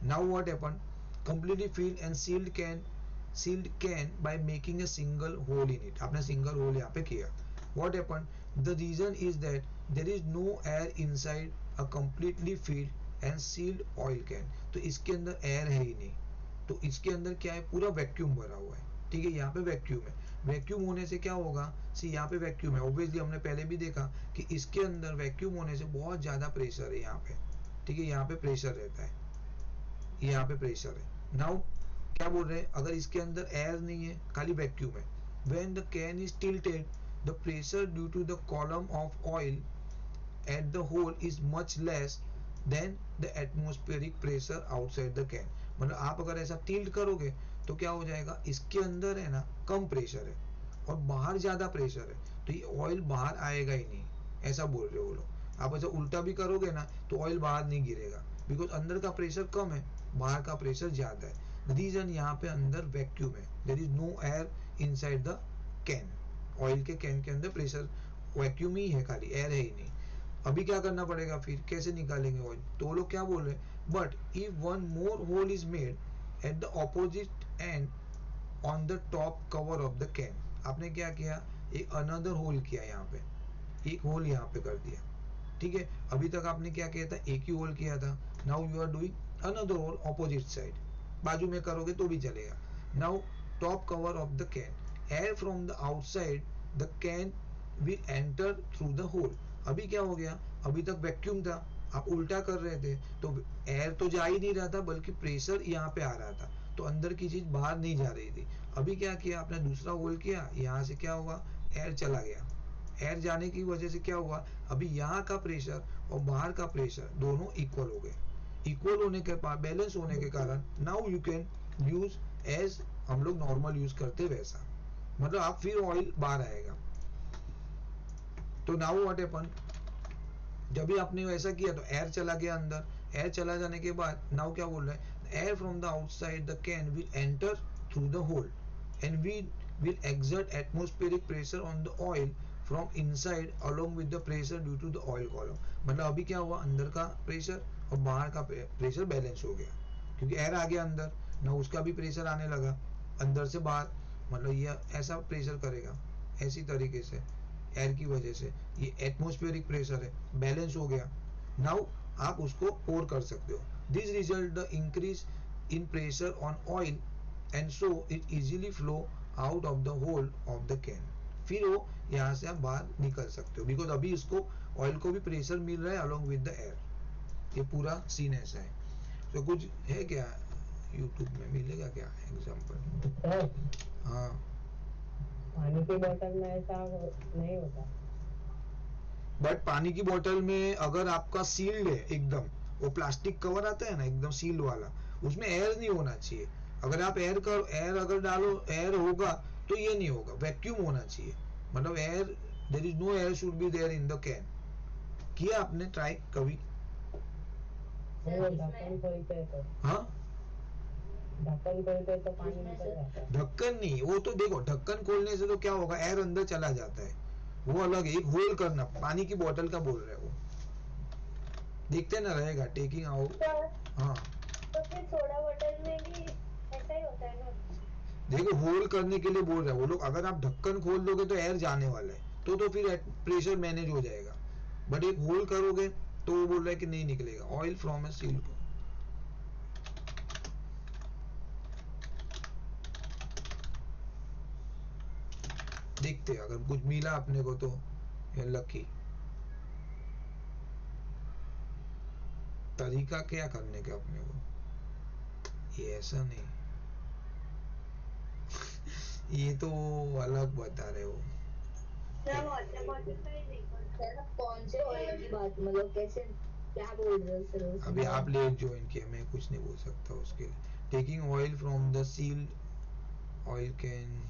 Now what happen, completely filled and sealed can by making a single hole in it, आपने सिंगल होल यहाँ पे किया। what happened, the reason is that there is no air inside a completely filled and sealed oil can, तो इसके अंदर air है ही नहीं, तो इसके अंदर क्या है, पूरा वैक्यूम भरा हुआ है। ठीक है, यहाँ पे वैक्यूम है, वैक्यूम होने से क्या होगा, सी यहाँ पे वैक्यूम है, ऑब्वियसली हमने पहले भी देखा कि इसके अंदर वैक्यूम होने से बहुत ज्यादा प्रेशर है यहाँ पे। ठीक है, यहाँ पे प्रेशर रहता है, यहाँ पे प्रेशर है। नाउ क्या बोल रहे हैं, अगर इसके अंदर एयर नहीं है, खाली वैक्यूम है, when the can is tilted the pressure due to the column of oil at the hole is much less than the atmospheric pressure outside the can. मतलब आप अगर ऐसा टिल्ट करोगे तो क्या हो जाएगा, इसके अंदर है ना कम प्रेशर है और बाहर ज्यादा प्रेशर है, तो ये ऑयल बाहर आएगा ही नहीं, ऐसा बोल रहे हो वो लोग। आप ऐसा उल्टा भी करोगे ना तो ऑयल बाहर नहीं गिरेगा, बिकॉज अंदर का प्रेशर कम है, बाहर का प्रेशर ज्यादा है। रीजन यहाँ पे अंदर वैक्यूम है, there is no air inside the can, oil के कैन के अंदर प्रेशर वैक्यूम ही है, खाली एयर है ही नहीं। अभी क्या करना पड़ेगा, फिर कैसे निकालेंगे ऑयल, तो वो लोग क्या बोल रहे हैं, but if one more hole is made at the opposite end on the top cover of the can, आपने क्या किया, एक अनदर होल किया, यहाँ पे एक होल यहाँ पे कर दिया। ठीक है, अभी तक आपने क्या किया था, एक ही होल किया था, now you are doing another hole opposite side, बाजू में करोगे तो भी चलेगा। Now top cover of the can, air from the outside the can will enter through the hole. अभी क्या हो गया, अभी तक वैक्यूम था, आप उल्टा कर रहे थे तो एयर तो जा ही नहीं रहा था, बल्कि प्रेशर यहाँ पे आ रहा था, तो अंदर की चीज बाहर नहीं जा रही थी। अभी क्या किया आपने, दूसरा होल किया, यहाँ से क्या हुआ, एयर चला गया, एयर जाने की वजह से क्या हुआ, अभी यहाँ का प्रेशर और बाहर का प्रेशर दोनों इक्वल हो गए, इक्वल होने के बाद बैलेंस होने के कारण now you can use as हम लोग नॉर्मल यूज करते वैसा, मतलब आप फिर ऑयल बाहर आएगा। तो नाउ व्हाट हैपन, जब भी आपने वैसा किया तो एयर चला गया अंदर, एयर चला जाने के बाद नाउ क्या बोल रहा है, air from the outside the can will enter through the hole and we will exert atmospheric pressure on the oil from inside along with the pressure due to the oil column. मतलब अभी क्या हुआ, अंदर का pressure और बाहर का pressure balance हो गया, क्योंकि एयर आ गया अंदर ना, उसका भी प्रेशर आने लगा अंदर से बाहर, मतलब ये ऐसा प्रेशर करेगा, ऐसी तरीके से एयर की वजह से ये एटमॉस्फेरिक प्रेशर है, बैलेंस हो गया। नाउ आप उसको पोर कर सकते हो, this result the increase in pressure on oil and so it easily flow out of the hole of the can. फिर वो यहाँ से आप बाहर निकल सकते हो, बिकॉज अभी इसको ऑयल को भी प्रेशर मिल रहा है अलोंग विद द एयर। ये पूरा सीन ऐसा है। तो कुछ है क्या, यूट्यूब में मिलेगा क्या एग्जाम्पल? हाँ, पानी की बोतल में ऐसा नहीं होता। बट पानी की बोतल में अगर आपका सील्ड है एकदम, वो प्लास्टिक कवर आता है ना एकदम सील्ड वाला, उसमें एयर नहीं होना चाहिए। अगर आप एयर अगर डालो, एयर होगा तो ये नहीं होगा, वैक्यूम होना चाहिए, मतलब air, there is no air should be there in the can. किया आपने ट्राई कभी? वो ढक्कन खोलते हैं तो, हाँ, ढक्कन खोलते हैं तो पानी निकल जाता है। ढक्कन नहीं, वो तो देखो ढक्कन खोलने से तो क्या होगा, एयर अंदर चला जाता है, वो अलग है। एक होल करना, पानी की बोतल का बोल रहे हैं वो, देखते ना रहेगा टेकिंग आउट। तो हाँ, तो फिर सोडा बॉटल में भी ऐसा ही होता है ना। देखो होल करने के लिए बोल रहे हैं वो लोग, अगर आप ढक्कन खोल दोगे तो एयर जाने वाला है, तो फिर प्रेशर मैनेज हो जाएगा, बट एक होल करोगे तो वो बोल रहा है कि नहीं निकलेगा ऑयल फ्रॉम ए सील। देखते हैं अगर कुछ मिला अपने को तो लकी। तरीका क्या करने का अपने को, ये ऐसा नहीं ये तो अलग बता रहे हो। ना वाटर बॉटल का ही देखो। सर आप कौन से ऑयल की बात, मतलब कैसे, क्या बोल रहे हो सर उसमें? अभी आप लेट ज्वाइन किया, मैं कुछ नहीं बोल सकता उसके लिए। Taking oil from the sealed oil can,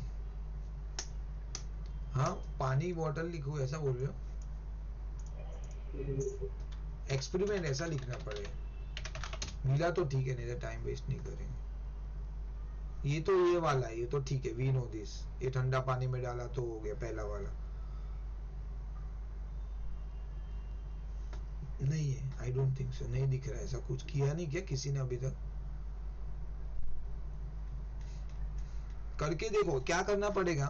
हाँ पानी बॉटल लिखो ऐसा बोल रहे हो, एक्सपेरिमेंट ऐसा लिखना पड़ेगा। मिला तो ठीक है, नहीं तो टाइम वेस्ट नहीं करेंगे। ये तो ये वाला है, ये तो ठीक है, वी नो दिस। ये ठंडा पानी में डाला तो हो गया पहला वाला। नहीं है, आई डोंट थिंक सो, नहीं दिख रहा है, ऐसा कुछ किया नहीं क्या किसी ने अभी तक? करके देखो क्या करना पड़ेगा।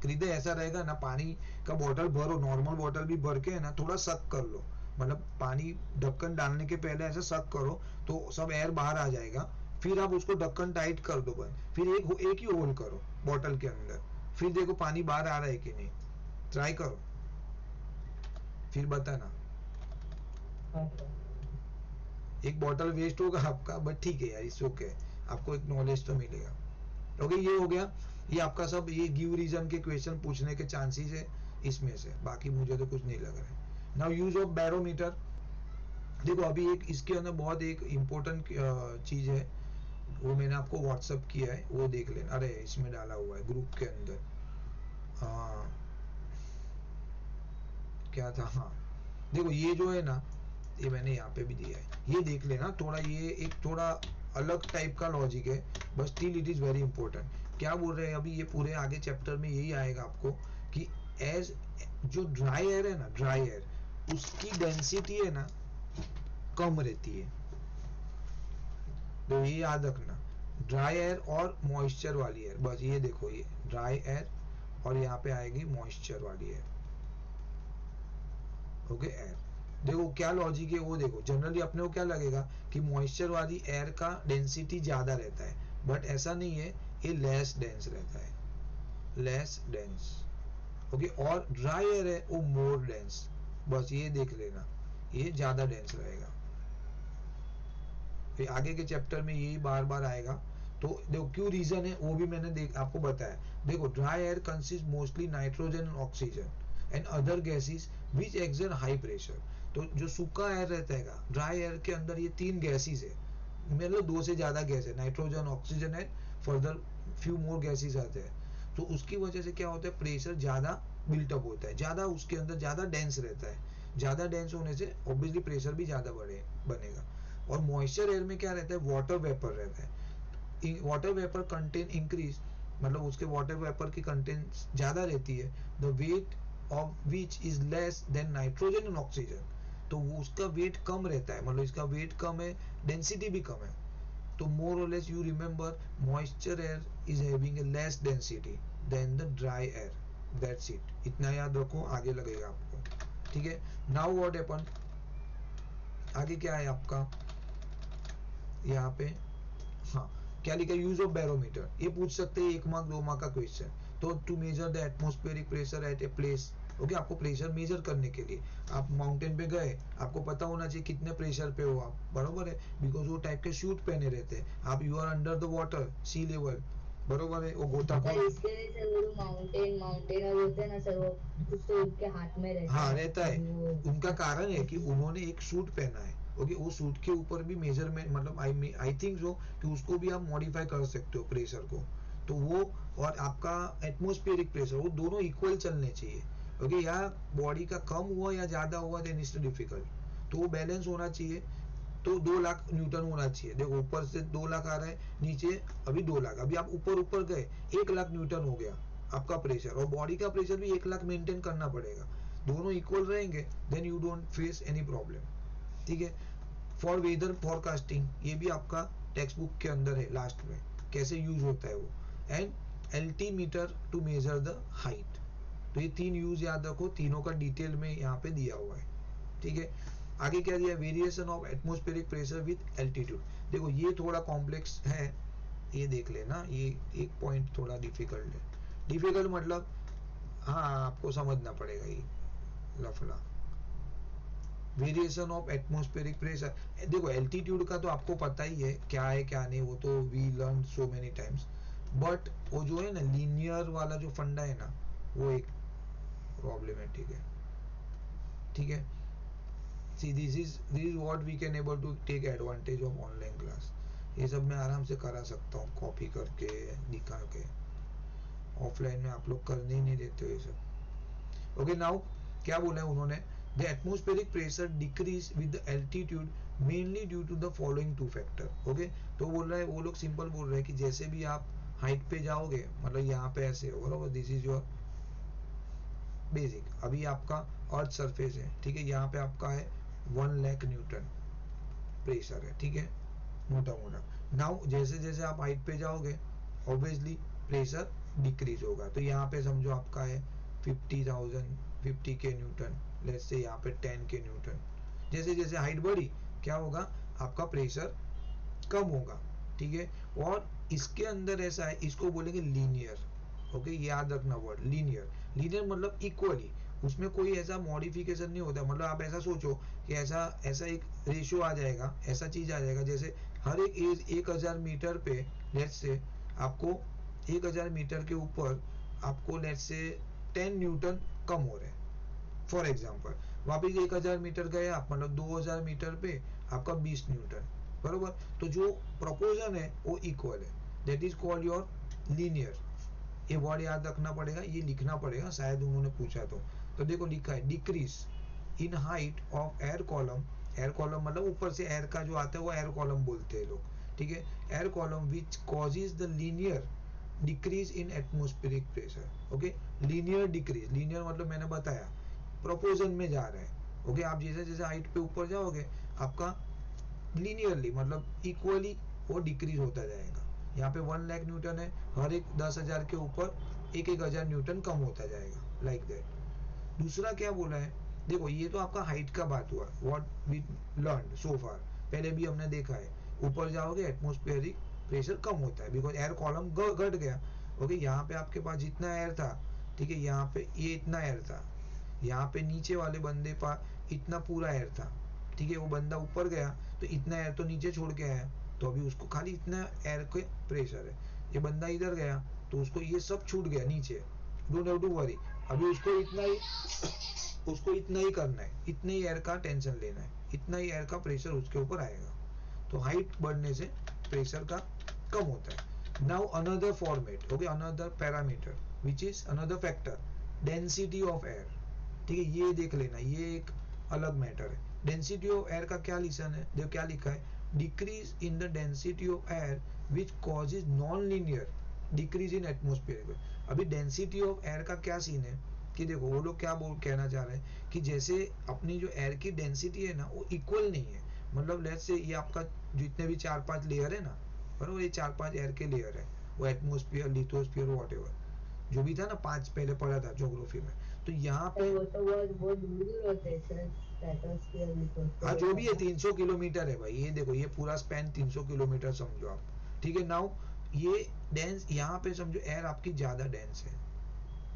खरीदे ऐसा रहेगा ना, पानी का बोतल भरो, नॉर्मल बोतल भी भर के है ना, थोड़ा सक कर लो, मतलब पानी ढक्कन डालने के पहले ऐसा सक करो तो सब एयर बाहर आ जाएगा। फिर आप उसको ढक्कन टाइट कर दो बंद, फिर एक ही होल करो बोतल के अंदर, फिर देखो पानी बाहर आ रहा है कि नहीं, ट्राई करो फिर बताना। हाँ सर। एक बॉटल वेस्ट होगा आपका, बट ठीक है यार, इट्स ओके, आपको एक नॉलेज तो मिलेगा। ओके, ये हो गया। ये आपका सब ये गिव रीजन के क्वेश्चन पूछने के चांसेस है इसमें से, बाकी मुझे तो कुछ नहीं लग रहा है। Now use of barometer. देखो अभी एक इसके अंदर बहुत एक इम्पोर्टेंट चीज है, वो मैंने आपको व्हाट्सअप किया है, वो देख लेना। अरे इसमें डाला हुआ है ग्रुप के अंदर। हाँ क्या था, हाँ देखो ये जो है ना, ये मैंने यहाँ पे भी दिया है, ये देख लेना थोड़ा, ये एक थोड़ा अलग टाइप का लॉजिक है, but still it is very important. क्या बोल रहे हैं अभी, ये पूरे आगे चैप्टर में यही आएगा आपको कि एज जो ड्राई एयर है ना, ड्राई एयर उसकी डेंसिटी है ना कम रहती है, तो ये याद रखना। ड्राई एयर और मॉइस्चर वाली एयर, बस ये देखो, ये ड्राई एयर और यहाँ पे आएगी मॉइस्चर वाली एयर। ओके एयर, देखो क्या लॉजिक है वो देखो। जनरली अपने को क्या लगेगा कि मॉइस्चर वाली एयर का डेंसिटी ज्यादा रहता है, बट ऐसा नहीं है, ये लेस डेंस रहता है, लेस डेंस। ओके, और ड्राई एयर है वो मोर डेंस, बस ये देख लेना, ये ज्यादा डेंस रहेगा। फिर आगे के चैप्टर में यही बार बार आएगा। तो देखो क्यों रीजन है वो भी मैंने आपको बताया। देखो dry air consist mostly nitrogen and oxygen and other gases which exert high pressure. तो जो सूखा एयर रहता है, ड्राई एयर के अंदर ये तीन गैसेस है, मतलब दो से ज्यादा गैस है, nitrogen oxygen and further few more gases आते हैं। तो उसकी वजह से क्या होता है, प्रेशर ज्यादा बिल्टअप होता है, ज्यादा उसके अंदर ज्यादा डेंस रहता है। ज्यादा डेंस होने से ऑब्वियसली प्रेशर भी ज्यादा बनेगा। और मॉइस्चर एयर में क्या रहता है, वाटर वेपर रहता है। वाटर वेपर कंटेन इंक्रीज, मतलब उसके वाटर वेपर की कंटेंट ज्यादा रहती है, the weight of which is less than nitrogen and oxygen. तो वो उसका वेट कम रहता है, मतलब इसका वेट कम है, डेंसिटी भी कम है। तो मोर और less you remember moisture air is having a less density than the dry air, that's it, इतना याद रखो, आगे लगेगा आपको। ठीक है, नाउ व्हाट हैपन, आगे क्या है आपका यहाँ पे। हाँ क्या लिखा, यूज ऑफ बैरोमीटर, ये पूछ सकते हैं 1 मार्क 2 मार्क का क्वेश्चन। तो to measure the atmospheric pressure at a place. Okay, आपको प्रेशर मेजर करने के लिए आप माउंटेन पे गए, आपको पता होना चाहिए कितने प्रेशर पे हो आप, बरोबर है, बिकॉज वो टाइप के शूट पहने रहते हैं आप, you are under the water, sea level, बरोबर है। वो सर गोताखोर, इसके लिए सर वो माउंटेनर होते हैं ना सर, वो कुछ तो उनके हाथ में रहता हाँ है रहता है, अभी वो उनका कारण है कि उन्होंने एक सूट पहना है। ओके, वो सूट के ऊपर भी मेजरमेंट, मतलब आई थिंक जो कि उसको भी आप मॉडिफाई कर सकते हो प्रेशर को। तो वो और आपका एटमॉस्फेरिक प्रेशर, वो दोनों इक्वल चलने चाहिए। ओके, या बॉडी का कम हुआ या ज्यादा हुआ देन इट्स डिफिकल्ट, तो वो बैलेंस होना चाहिए। तो 2 लाख न्यूटन होना चाहिए। देखो ऊपर से 2 लाख आ रहा है, नीचे अभी 2 लाख, अभी आप ऊपर ऊपर गए 1 लाख न्यूटन हो गया आपका प्रेशर, और बॉडी का प्रेशर भी 1 लाख मेंटेन करना पड़ेगा। दोनों इक्वल रहेंगे then you don't face any problem. ठीक है, फॉर वेदर फोरकास्टिंग, ये भी आपका टेक्स्ट बुक के अंदर है लास्ट में, कैसे यूज होता है वो। And altimeter to measure the height. तो ये 3 यूज याद रखो, तीनों का डिटेल में यहाँ पे दिया हुआ है। ठीक है, आगे क्या दिया, variation of atmospheric pressure with altitude. देखो ये थोड़ा कॉम्प्लेक्स है, ये देख लेना, ये एक पॉइंट थोड़ा डिफिकल्ट है। डिफिकल्ट मतलब हाँ आपको समझना पड़ेगा ये लफड़ा। वेरिएशन ऑफ एटमॉस्फेरिक प्रेशर, देखो एल्टीट्यूड का तो आपको पता ही है क्या है क्या नहीं, वो तो we learn so many times. But वो जो है ना लीनियर वाला जो फंडा है ना, वो एक प्रॉब्लमेटिक है। ठीक है, see this is what we can able to take advantage of online class. ये सब मैं आराम से करा सकता हूँ कॉपी करके दिखा के, ऑफलाइन में आप लोग करने ही नहीं देते हो ये सब। ओके नाउ क्या बोला है उन्होंने, The atmospheric pressure decrease with the altitude mainly due to the following two factor. Okay तो बोल रहा है, वो लोग सिंपल बोल रहे हैं कि जैसे भी आप हाइट पे जाओगे, मतलब यहाँ पे ऐसे हो बराबर, दिस इज योर बेसिक, अभी आपका अर्थ सरफेस है, ठीक है, यहाँ पे आपका है 1 लाख न्यूटन प्रेशर है, ठीक है, मोटा मोटा। नाउ जैसे जैसे आप हाइट पे जाओगे ऑब्वियसली प्रेशर डिक्रीज होगा, तो यहाँ पे समझो आपका है 50 के न्यूटन, लेट्स से यहाँ पे 10 के न्यूटन। जैसे जैसे हाइट बढ़ी क्या होगा, आपका प्रेशर कम होगा, ठीक है। और इसके अंदर ऐसा है, इसको बोलेंगे लीनियर, ओके, याद रखना वर्ड लीनियर। लीनियर मतलब इक्वली, उसमें कोई ऐसा मॉडिफिकेशन नहीं होता, मतलब आप ऐसा सोचो कि ऐसा ऐसा एक रेशियो आ जाएगा, ऐसा चीज आ जाएगा जैसे हर एक एज 1000 मीटर पे लेट्स से आपको 1000 मीटर के ऊपर आपको लेट्स से 10 न्यूटन कम हो रहे हैं फॉर एग्जाम्पल, वापिस 1000 मीटर गए आप, मतलब 2000 मीटर पे आपका 20 न्यूटन बरोबर। तो जो प्रोपोर्शन है वो इक्वल है, that is called your linear. ये वर्ड याद रखना पड़ेगा, ये लिखना पड़ेगा, शायद उन्होंने पूछा तो देखो लिखा है decrease in height of air column. Air column मतलब ऊपर से एयर का जो आता है वो एयर कॉलम बोलते हैं लोग, ठीक है। Air column which causes the linear decrease in atmospheric pressure, okay. Linear decrease, linear मतलब मैंने बताया प्रोपोर्शन में जा रहा है, ओके। आप जैसे जैसे हाइट पे ऊपर जाओगे आपका लीनियरली मतलब इक्वली वो डिक्रीज होता जाएगा। यहाँ पे 1 लाख न्यूटन है, हर एक 10,000 के ऊपर 1,000 न्यूटन कम होता जाएगा, लाइक दैट। दूसरा क्या बोला है, देखो ये तो आपका हाइट का बात हुआ, व्हाट वी लर्न सो फार, पहले भी हमने देखा है, ऊपर जाओगे एटमोस्फेरिक प्रेशर कम होता है बिकॉज एयर कॉलम घट गया, ओके। यहाँ पे आपके पास जितना एयर था, ठीक है, यहाँ पे ये इतना एयर था, यहाँ पे नीचे वाले बंदे पर इतना पूरा एयर था, ठीक है। वो बंदा ऊपर गया तो इतना एयर तो नीचे छोड़ के आया, तो अभी उसको खाली इतना एयर के प्रेशर है। ये बंदा इधर गया तो उसको ये सब छूट गया नीचे, डोंट हैव टू वरी, अभी उसको इतना ही करना है, इतने ही एयर का टेंशन लेना है, इतना ही एयर का प्रेशर उसके ऊपर आएगा। तो हाइट बढ़ने से प्रेशर का कम होता है। Now another format, okay, another parameter which is another factor, density of air, ठीक है, ये देख लेना, ये एक अलग मैटर है। डेंसिटी ऑफ एयर का क्या लिसन है, देखो क्या लिखा है, decrease in the density of air which causes non linear decrease in atmosphere. अभी डेंसिटी ऑफ एयर का क्या सीन है कि देखो वो लोग क्या कहना चाह रहे हैं कि जैसे अपनी जो एयर की डेंसिटी है ना वो इक्वल नहीं है, मतलब लेट्स से ये आपका जितने भी 4-5 लेयर है ना बराबर, ये 4-5 एयर के लेयर है, वो एटमोस्फियर, लिथोस्फियर, व्हाटएवर जो भी था ना 5 पहले पढ़ा था ज्योग्राफी में, तो यहाँ पे वो तो बहुत दूर होते हैं सर, स्ट्रेटोस्फीयर लिथोस्फीयर। हाँ जो भी है 300 किलोमीटर है भाई, ये देखो ये पूरा स्पैन 300 किलोमीटर समझो आप, ठीक है। नाउ ये डेंस, यहाँ पे समझो एयर आपकी ज्यादा डेंस है,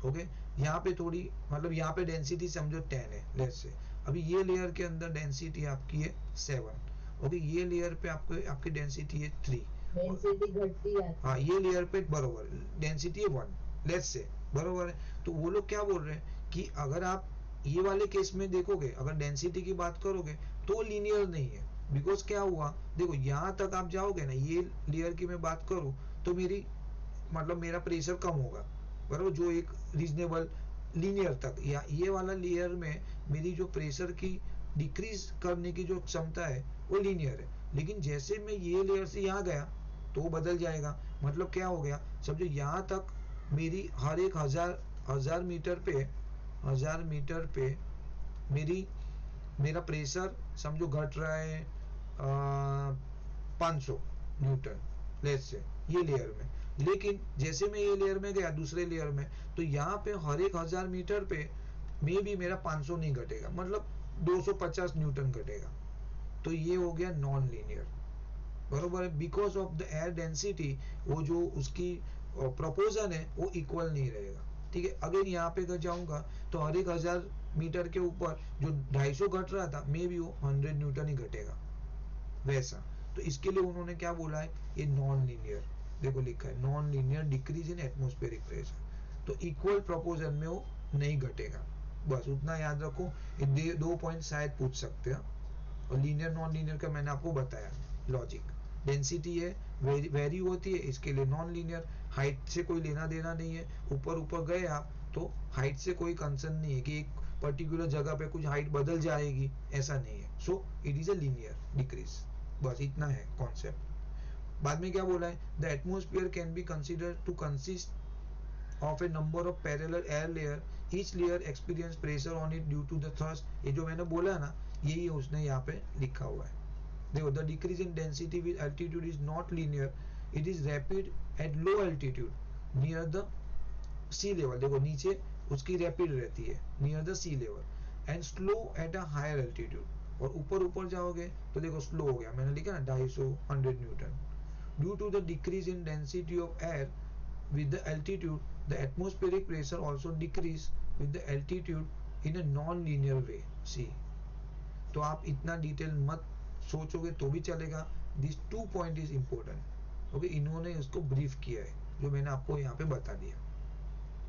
ओके। यहाँ पे थोड़ी मतलब यहाँ पे डेंसिटी समझो 10 है लेट्स से, अभी ये लेयर के अंदर डेंसिटी आपकी है 7, ओके। ये लेयर पे आपको आपकी डेंसिटी है 3, डेंसिटी घटती है। हाँ ये लेयर पे बरोबर डेंसिटी है 1 लेट्स से, बरोबर है। तो वो लोग क्या बोल रहे हैं कि अगर आप ये वाले केस में देखोगे, अगर डेंसिटी की बात करोगे तो लीनियर नहीं है, बिकॉज क्या हुआ, देखो यहाँ तक आप जाओगे ना, ये लेयर की मैं बात करूँ तो मेरी मतलब मेरा प्रेशर कम होगा बराबर, जो एक रीजनेबल लीनियर तक, या ये वाला लेयर में मेरी जो प्रेशर की डिक्रीज करने की जो क्षमता है वो लीनियर है, लेकिन जैसे मैं ये लेयर से यहाँ गया तो वो बदल जाएगा। मतलब क्या हो गया, समझो यहाँ तक मेरी हर एक हजार मीटर पे मेरा प्रेशर समझो घट रहा है 500 न्यूटन लेट्स से ये लेयर में, लेकिन जैसे मैं ये लेयर में गया दूसरे लेयर में तो यहाँ पे हर एक 1000 मीटर पे मे भी मेरा 500 नहीं घटेगा, मतलब 250 न्यूटन घटेगा, तो ये हो गया नॉन लीनियर बरोबर है, because of the air density, वो जो उसकी प्रोपोर्शन है वो इक्वल नहीं रहेगा, ठीक है। अगर यहाँ पे अगर जाऊंगा तो हर एक 1000 मीटर के ऊपर जो 250 घट रहा था मे भी वो 100 न्यूटन ही घटेगा वैसा। तो इसके लिए उन्होंने क्या बोला है, ये नॉन लीनियर, देखो लिखा है non linear decrease in atmospheric pressure, तो इक्वल प्रोपोर्शन में वो नहीं घटेगा, बस उतना याद रखो। ये 2 पॉइंट शायद पूछ सकते हैं, और लीनियर नॉन लीनियर का मैंने आपको बताया लॉजिक। डेंसिटी है वेरी होती है, इसके लिए नॉन लीनियर, हाइट से कोई लेना देना नहीं है, ऊपर ऊपर गए आप तो हाइट से कोई कंसर्न नहीं है कि एक पर्टिकुलर जगह पे कुछ हाइट बदल जाएगी, ऐसा नहीं है. So it is a linear decrease. बस इतना है कॉन्सेप्ट. बाद में क्या बोला है, the atmosphere can be consider to consist of a number of parallel air layer, each layer experience pressure on it due to the thrust. ये जो मैंने बोला है ना, यही है उसने यहाँ पे लिखा हुआ है. देखो, the decrease in density with altitude is not linear, it is rapid at low altitude near the sea level. देखो नीचे उसकी रैपिड रहती है near the sea level, and slow at a higher altitude. और ऊपर जाओगे तो देखो स्लो हो गया, मैंने लिखा ना 250 100 Newton. Due to the decrease in density of air with the altitude, the atmospheric pressure also decrease with the altitude in a non-linear way. See, तो आप इतना डिटेल मत सोचोगे तो भी चलेगा. This 2 point is important. Okay, इन्होंने इसको ब्रीफ किया है जो मैंने आपको यहाँ पे बता दिया.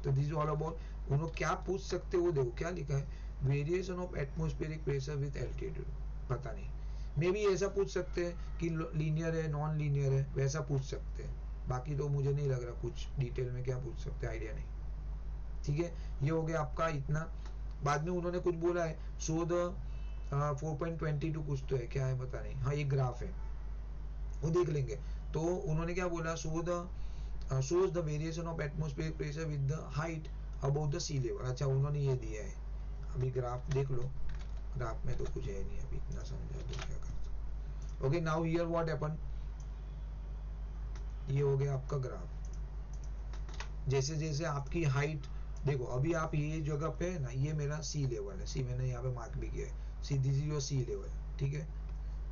तो दिस ऑल अबाउट, उन्होंने क्या पूछ सकते हो, देखो क्या लिखा है, variation of atmospheric pressure with altitude. पता नहीं, मे भी ऐसा पूछ सकते हैं कि लीनियर है नॉन लीनियर है, वैसा पूछ सकते हैं. बाकी तो मुझे नहीं लग रहा कुछ डिटेल में क्या पूछ सकते, आइडिया नहीं. ठीक है, ये हो गया आपका इतना. बाद में उन्होंने कुछ बोला है, सो द 4.22 कुछ तो है, क्या है पता नहीं. हाँ, ये ग्राफ है, वो देख लेंगे. तो उन्होंने क्या बोला, so the shows the variation of atmospheric pressure with the height above the sea level. अच्छा, उन्होंने ये दिया है. अभी ग्राफ देख लो, ग्राफ में तो कुछ है नहीं, अभी इतना समझा तो क्या कर सकते. Okay, now here what happen, ये हो गया आपका ग्राफ. जैसे जैसे आपकी हाइट, देखो अभी आप ये जगह पे है ना, ये मेरा सी लेवल है, सी मैंने यहाँ पे मार्क भी किया है, see this is your sea level. ठीक है,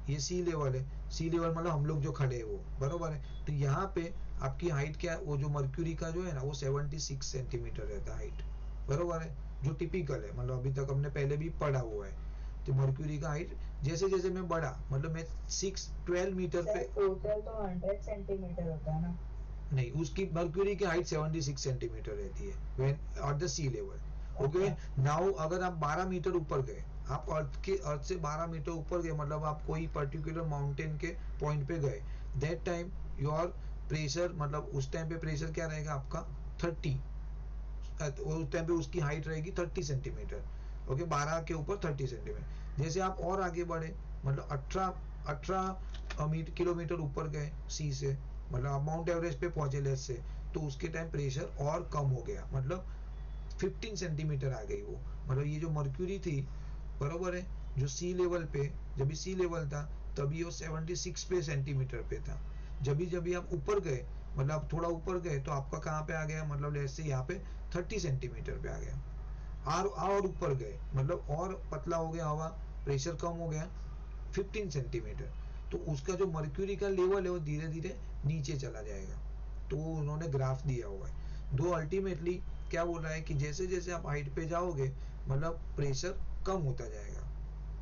ये सी लेवल है. सी लेवल मतलब हम लोग जो खड़े हैं वो, बरोबर है. तो यहाँ पे आपकी हाइट क्या है, वो जो मर्क्यूरी का जो है ना वो 76 सेंटीमीटर रहता है हाइट, बरोबर है, जो टिपिकल है, मतलब अभी तक हमने पहले भी पढ़ा हुआ है. तो मर्क्यूरी का हाइट जैसे जैसे मैं बढ़ा, मतलब मैं 12 मीटर पे, टोटल तो 100 सेंटीमीटर होता है ना. नहीं, उसकी मर्क्यूरी की हाइट 76 सेंटीमीटर रहती है when at the sea level. Okay, now अगर आप 12 मीटर ऊपर गए, आप अर्थ से 12 मीटर ऊपर गए, मतलब आप कोई पर्टिकुलर माउंटेन के पॉइंट पे गए, दैट टाइम योर प्रेशर, मतलब उस टाइम पे प्रेशर क्या रहेगा आपका 30. उस टाइम पे उसकी हाइट रहेगी 30 सेंटीमीटर. ओके, 12 के ऊपर 30 सेंटीमीटर. जैसे आप और आगे बढ़े, मतलब 18 किलोमीटर ऊपर गए सी से, मतलब आप माउंट एवरेस्ट पे पहुंचे लेट से, तो उसके टाइम प्रेशर और कम हो गया, मतलब 15 सेंटीमीटर आ गई वो. मतलब ये जो मर्क्यूरी थी, बरोबर है, जो सी लेवल पे, जब भी सी लेवल था तभी वो 76 पे सेंटीमीटर पे था. जब भी आप ऊपर गए, मतलब आप थोड़ा ऊपर गए, तो आपका कहाँ पे आ गया, मतलब लेट से यहाँ पे 30 सेंटीमीटर पे आ गया. और ऊपर गए, मतलब और पतला हो गया हवा, प्रेशर कम हो गया 15 सेंटीमीटर. तो उसका जो मर्क्यूरी का लेवल है वो धीरे धीरे नीचे चला जाएगा. तो उन्होंने ग्राफ दिया हुआ है. दो अल्टीमेटली क्या बोल रहा है कि जैसे जैसे आप हाइट पे जाओगे, मतलब प्रेशर कम होता जाएगा,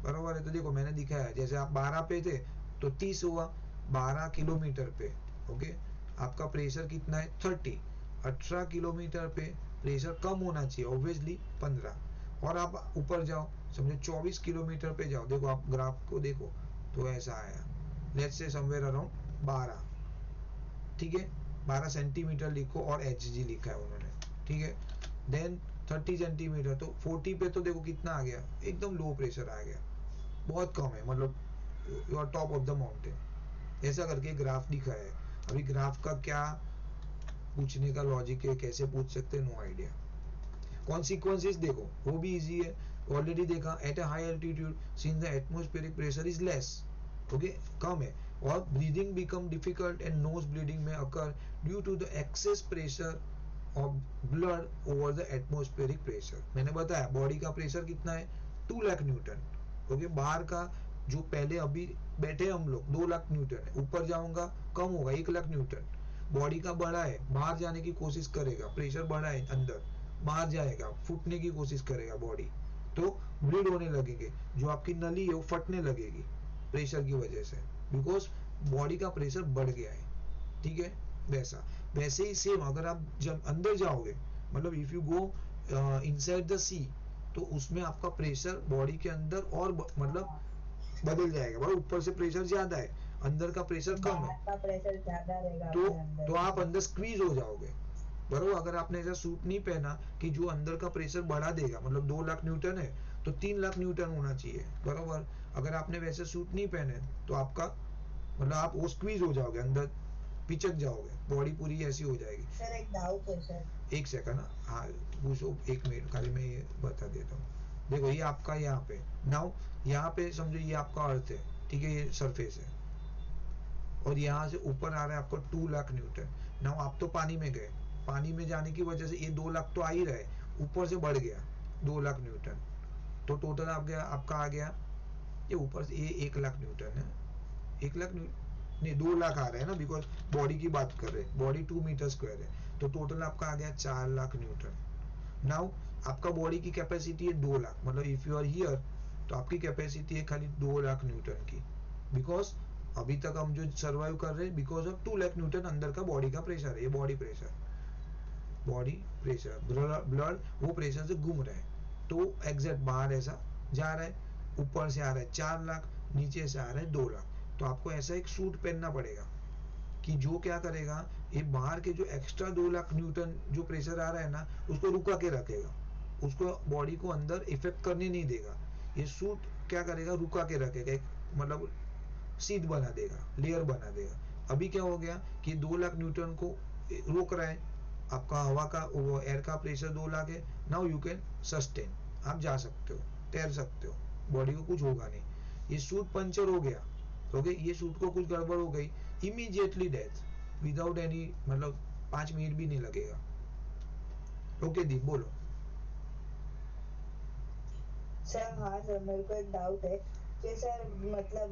बराबर है. तो देखो मैंने दिखाया है, जैसे आप 12 पे थे तो 30 हुआ 12 किलोमीटर पे. ओके, आपका प्रेशर कितना है 30. 18 किलोमीटर पे प्रेशर कम होना चाहिए ऑब्वियसली 15. और आप ऊपर जाओ, समझो 24 किलोमीटर पे जाओ, देखो आप ग्राफ को देखो तो ऐसा आया, लेट्स से समवेयर अराउंड 12. ठीक है, 12 सेंटीमीटर लिखो और एच जी लिखा है उन्होंने. ठीक है, देन 30 सेंटीमीटर, तो 40 पे तो देखो कितना आ गया, एकदम लो प्रेशर आ गया, बहुत कम है, मतलब you are top of the mountain. ऐसा करके ग्राफ दिखाया है. अभी ग्राफ का क्या पूछने का लॉजिक है, कैसे पूछ सकते हैं, नो आइडिया. कॉन्सिक्वेंसेस देखो, वो भी इजी है, ऑलरेडी देखा. At a high altitude since the atmospheric pressure is less, okay, कम है, और breathing become difficult and nose bleeding में occur due to the excess pressure of blood over the atmospheric pressure. मैंने बताया body का pressure कितना है 2 lakh Newton. Okay, बाहर का जो पहले अभी बैठे हम लोग 2 लाख न्यूटन है, ऊपर जाऊंगा कम होगा 1 लाख न्यूटन. बॉडी का बड़ा है, बाहर जाने की कोशिश करेगा, प्रेशर बड़ा है अंदर, बाहर जाएगा, फूटने की कोशिश करेगा बॉडी, तो ब्लीड होने लगेंगे, जो आपकी नली है वो फटने लगेगी प्रेशर की वजह से, बिकॉज बॉडी का प्रेशर बढ़ गया है. ठीक है, वैसे ही सेम अगर आप जब अंदर जाओगे, मतलब if you go inside the sea, तो उसमें आपका प्रेशर बॉडी के अंदर और मतलब बदल जाएगा, मतलब ऊपर से प्रेशर ज्यादा है, अंदर का प्रेशर कम है, प्रेशर ज्यादा रहेगा तो आप अंदर स्क्वीज हो जाओगे. बराबर। अगर आपने ऐसा सूट नहीं पहना कि जो अंदर का प्रेशर बढ़ा देगा, मतलब 2 लाख न्यूटन है तो 3 लाख न्यूटन होना चाहिए, बराबर। अगर आपने वैसे सूट नहीं पहने तो आपका मतलब आप वो स्क्वीज हो जाओगे अंदर, पिचक जाओगे, बॉडी पूरी ऐसी हो जाएगी। सर एक डाउट है सर। एक सेकंड, हाँ पूछो, 1 मिनट खाली मैं ये बता देता हूँ। देखो ये आपका यहाँ पे नाउ, यहाँ पे समझो ये आपका अर्थ है, ठीक है, ये सरफेस है, और यहाँ से ऊपर आ रहा है आपको 2 लाख न्यूटन। नाउ आप तो पानी में गए, पानी में जाने की वजह से ये 2 लाख तो आ ही रहे, ऊपर से बढ़ गया 2 लाख न्यूटन, तो टोटल आप गया आपका आ गया, ये ऊपर से ये 1 लाख न्यूटन है, 1 लाख नहीं 2 लाख आ रहे हैं ना, बिकॉज बॉडी की बात कर रहे हैं, बॉडी 2 मीटर स्क्वायर है, तो टोटल आपका आ गया 4 लाख न्यूटन। नाउ आपका बॉडी की कैपेसिटी है 2 लाख, मतलब इफ यू आर हियर तो आपकी कैपेसिटी है खाली 2 लाख न्यूटन की, बिकॉज अभी तक हम जो सर्वाइव कर रहे हैं बिकॉज ऑफ 2 लाख न्यूटन अंदर का बॉडी का प्रेशर है, ये body pressure, body pressure, blood वो प्रेशर से घूम रहा है, तो एग्जैक्ट बाहर ऐसा जा रहा है, ऊपर से आ रहा है 4 लाख, नीचे से आ रहा है 2 लाख, तो आपको ऐसा एक सूट पहनना पड़ेगा कि जो क्या करेगा, ये बाहर के जो एक्स्ट्रा 2 लाख न्यूटन जो प्रेशर आ रहा है ना, उसको रुका के रखेगा, उसको बॉडी को अंदर इफेक्ट करने नहीं देगा। ये सूट क्या करेगा, रुका के रखेगा, एक मतलब सीध बना देगा, लेयर बना देगा। अभी क्या हो गया कि 2 लाख न्यूटन को रोक रहा है, आपका हवा का वो एयर का प्रेशर 2 लाख है, नाउ यू कैन सस्टेन, आप जा सकते हो, तैर सकते हो, बॉडी को कुछ होगा नहीं। ये सूट पंचर हो गया, ओके, ये सूट को कुछ गड़बड़ हो गई, इमीडिएटली डेथ, विदाउट एनी, मतलब 5 मिनट भी नहीं लगेगा। ओके दीप बोलो। सर हाँ सर, मेरे को एक डाउट है कि सर मतलब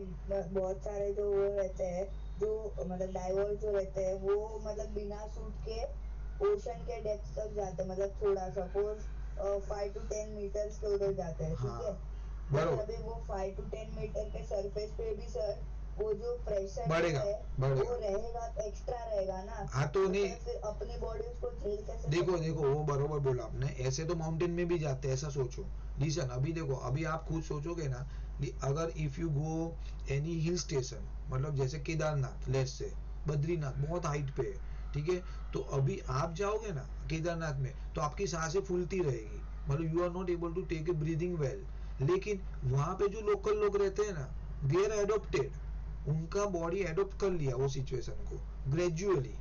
बहुत सारे जो वो रहते हैं, जो मतलब डाइवर जो रहते हैं, वो मतलब बिना सूट के ओशन के डेप्थ तक जाते हैं, मतलब थोड़ा सपोज 5 to 10 मीटर्स के उधर जाते हैं, ठीक है। हाँ बट बरोबर, अभी वो 5 to 10 मीटर के सरफेस पे भी सर वो जो प्रेशर बढ़ेगा, है बढ़ेगा। वो रहेगा, एक्स्ट्रा रहेगा ना। हाँ तो तो नहीं, सर फिर अपनी बॉडी उसको झेल कैसे देखो सकती है? देखो वो बरोबर बोला आपने, ऐसे तो माउंटेन में भी जाते हैं, ऐसा सोचो। लिसन, अभी देखो, अभी आप खुद सोचोगे ना, अगर if you go any hill station, मतलब जैसे केदारनाथ, लेट्स से बद्रीनाथ बहुत हाइट पे है, ठीक है, तो अभी आप जाओगे ना केदारनाथ में तो आपकी सांसें फूलती रहेगी, मतलब you are not able to take a breathing well. लेकिन वहां पे जो लोकल लोग रहते हैं ना, दे आर एडोप्टेड, उनका बॉडी एडोप्ट कर लिया वो सिचुएशन को ग्रेजुअली,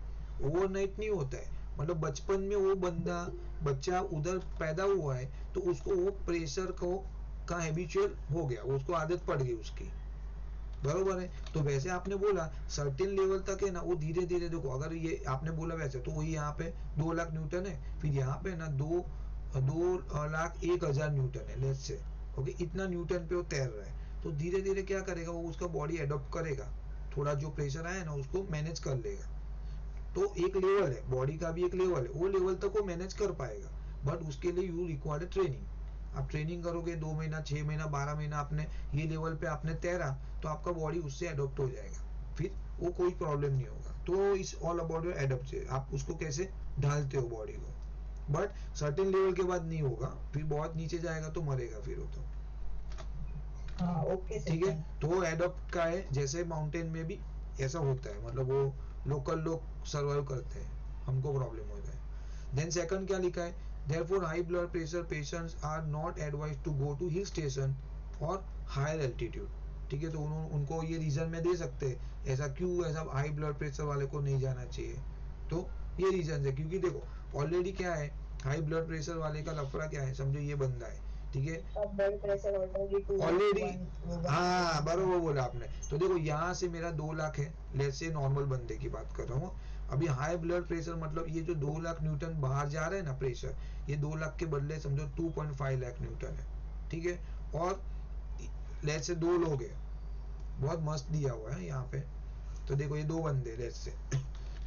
ओवरनाइट नहीं होता है, मतलब बचपन में वो बंदा बच्चा उधर पैदा हुआ है तो उसको वो प्रेशर को का हैबिचुअल हो गया, उसको आदत पड़ गई उसकी, बरोबर है। तो वैसे आपने बोला सर्टेन लेवल तक है ना, वो धीरे धीरे देखो, अगर ये आपने बोला वैसे तो वही यहाँ पे 2 लाख न्यूटन है, फिर यहाँ पे ना 2,01,000 न्यूटन है, लेट्स से, ओके, इतना न्यूटन पे वो तैर रहा है, तो धीरे धीरे क्या करेगा वो, उसका बॉडी एडॉप्ट करेगा, थोड़ा जो प्रेशर आया ना उसको मैनेज कर लेगा। तो एक लेवल है, बॉडी का भी एक लेवल है, वो लेवल तक वो मैनेज कर पाएगा, बट उसके लिए यू रिक्वायर्ड ट्रेनिंग। आप ट्रेनिंग करोगे 2 महीना, 6 महीना, 12 महीना, आपने ये लेवल पे आपने तैरा तो आपका बॉडी उससे एडॉप्ट हो जाएगा, फिर वो कोई प्रॉब्लम नहीं होगा। तो इस ऑल अबाउट योर एडॉप्ट, आप उसको कैसे ढालते हो बॉडी को, बट सर्टेन लेवल के बाद नहीं होगा, फिर बहुत नीचे जाएगा तो मरेगा फिर वो तो, हाँ ओके सर। ठीक है। तो वो एडॉप्ट का है, जैसे माउंटेन में भी ऐसा होता है, मतलब वो लोकल लोग सर्वाइव करते हैं, हमको प्रॉब्लम होता है। देन सेकंड क्या लिखा है, therefore high blood pressure patients are not advised to go to hill station or higher altitude, ठीक है। तो उनको ये रीजन में दे सकते हैं ऐसा क्यों, ऐसा हाई ब्लड प्रेशर वाले को नहीं जाना चाहिए, तो ये रीजन है, क्योंकि देखो ऑलरेडी क्या है, हाई ब्लड प्रेशर वाले का लफड़ा क्या है, समझो ये बंदा है, ठीक है, अब ब्लड प्रेशर ऑलरेडी, हाँ बरोबर बोला आपने। तो देखो यहाँ से मेरा 2 लाख है, लेट्स से नॉर्मल बंदे की बात कर रहा हूँ, अभी हाई ब्लड प्रेशर मतलब ये जो 2 लाख न्यूटन बाहर जा रहा है ना प्रेशर, ये 2 लाख के बदले समझो 2.5 लाख न्यूटन है, ठीक है। और लेट्स से 2 लोग हैं, बहुत मस्त दिया हुआ है यहाँ पे, तो देखो ये 2 बंदे लेट्स से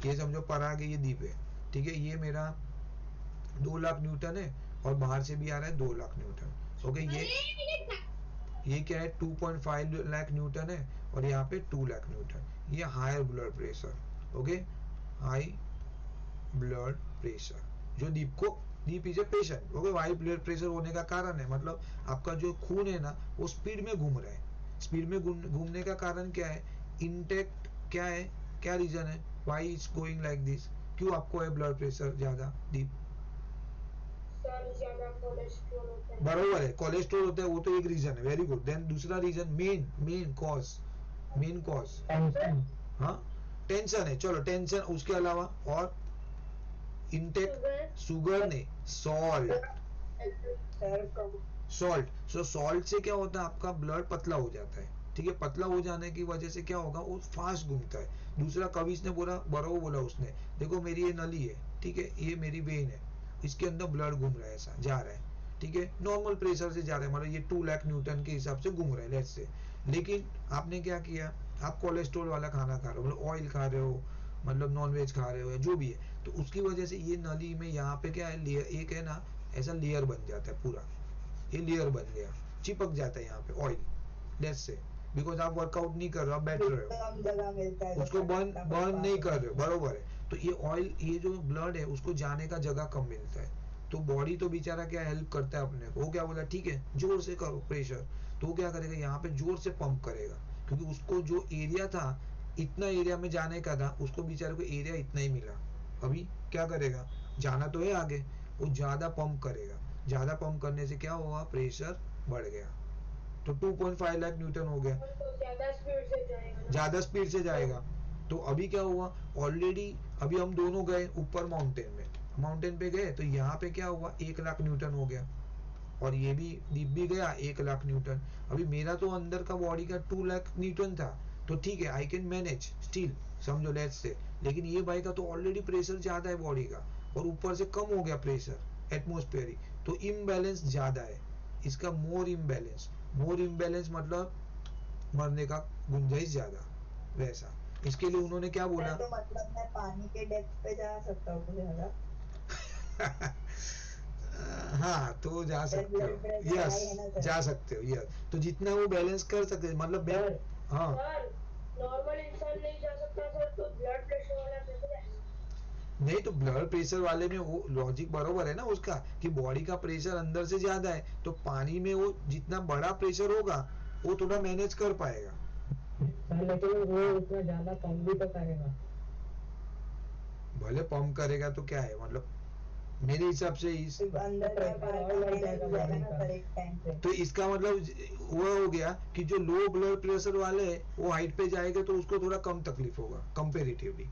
ये समझो पराग है, ये दीप है, ठीक है, ये मेरा 2 लाख न्यूटन है और बाहर से भी आ रहा है 2 लाख न्यूटन, ओके। ये क्या है 2.5 लाख न्यूटन है और यहाँ पे 2 लाख न्यूटन, ये higher blood pressure, okay, high blood pressure, जो Deep is a patient, okay. High blood pressure होने का कारण है, मतलब आपका जो खून है ना वो स्पीड में घूम रहा है, स्पीड में घूमने का कारण क्या है, इंटेक्ट क्या है, क्या रीजन है, why is going like this, क्यों आपको है ब्लड प्रेशर ज्यादा? दीप, सर ज्यादा कोलेस्ट्रॉल होता है। बरोबर है, कोलेस्ट्रॉल होता है, वो तो एक रीजन है, वेरी गुड। देन दूसरा रीजन, मेन कॉज, टेंशन। हाँ टेंशन है, चलो टेंशन, उसके अलावा और इंटेक, शुगर नहीं, सॉल्ट, सर सॉल्ट। सो सॉल्ट से क्या होता है, आपका ब्लड पतला हो जाता है, ठीक है। पतला हो जाने की वजह से क्या होगा, वो फास्ट घूमता है। दूसरा कविश ने बोला, बरोबर बोला उसने, देखो मेरी ये नली है, ठीक है, ये मेरी वेन है, इसके अंदर ब्लड घूम रहा है, ऐसा जा रहा है, ठीक है, नॉर्मल प्रेशर से जा रहा है, मतलब ये 2 लाख न्यूटन के हिसाब से घूम रहा है, लेट्स से। लेकिन आपने क्या किया, आप कोलेस्ट्रॉल वाला खाना खा रहे हो, मतलब ऑयल खा रहे हो, मतलब नॉनवेज खा रहे हो, या जो भी है, तो उसकी वजह से ये नली में यहाँ पे क्या है, लेयर, एक है ना, ऐसा लेयर बन जाता है पूरा, ये लेयर बन गया, चिपक जाता है यहाँ पे ऑयल, लेट्स से, बिकॉज आप वर्कआउट नहीं कर रहे हो, आप बैठ रहे हो, कम जगह मिलता है तो उसको बर्न फटाफट बर्न नहीं पास कर हो रहे हो, बरोबर है। तो ये ऑयल, ये जो ब्लड है, उसको जाने का जगह कम मिलता है, तो बॉडी तो बेचारा क्या हेल्प करता है अपने को, वो क्या बोला, ठीक है जोर से करो प्रेशर, तो वो क्या करेगा, यहाँ पे जोर से पंप करेगा, क्योंकि उसको जो एरिया था, इतना एरिया में जाने का था, उसको बेचारे को एरिया इतना ही मिला। अभी क्या करेगा, जाना तो है आगे, वो ज्यादा पंप करेगा, ज्यादा पंप करने से क्या हुआ, प्रेशर बढ़ गया, तो 2.5 लाख न्यूटन हो गया, तो ज्यादा स्पीड से जाएगा ना। ज्यादा स्पीड से जाएगा। तो अभी क्या हुआ, ऑलरेडी अभी हम दोनों गए ऊपर माउंटेन में, माउंटेन पे गए, तो यहाँ पे क्या हुआ, 1 लाख न्यूटन हो गया, और ये भी दीप भी गया 1 लाख न्यूटन। अभी मेरा तो अंदर का बॉडी का 2 लाख न्यूटन था, तो ठीक है, आई कैन मैनेज स्टिल, समझो लेट्स से। लेकिन ये भाई का तो ऑलरेडी प्रेशर ज्यादा है बॉडी का, और ऊपर से कम हो गया प्रेशर एटमोस्फेरिक, तो इम्बैलेंस ज्यादा है इसका, मोर इम्बैलेंस मतलब मरने का गुंजाइश ज्यादा, वैसा। इसके लिए उन्होंने क्या बोला, तो मतलब मैं पानी के डेप्थ पे जा सकता हूँ ज्यादा? हाँ तो जा सकते blood हो, pressure यस high है ना सर? जा सकते हो, यस, तो जितना वो बैलेंस कर सकते, मतलब सर, हाँ सर नॉर्मल इंसान नहीं जा सकता सर, तो ब्लड प्रेशर वाला कैसे जाएगा? नहीं, तो ब्लड प्रेशर वाले में वो लॉजिक बरोबर है ना उसका, कि बॉडी का प्रेशर अंदर से ज्यादा है, तो पानी में वो जितना बड़ा प्रेशर होगा, वो थोड़ा मैनेज कर पाएगा। सर लेकिन वो उतना ज्यादा पंप भी तो करेगा। भले पंप करेगा तो क्या है, मतलब मेरे हिसाब से सिर्फ अंदर का pressure बाहर और का बढ़ मैनेज जाएगा हो जाएगा body ना का। सर एक टाइम पे? तो इसका मतलब वो हो गया कि जो लो ब्लड प्रेशर वाले है, वो हाइट पे जाएगा तो उसको थोड़ा कम तकलीफ होगा कंपेरेटिवली।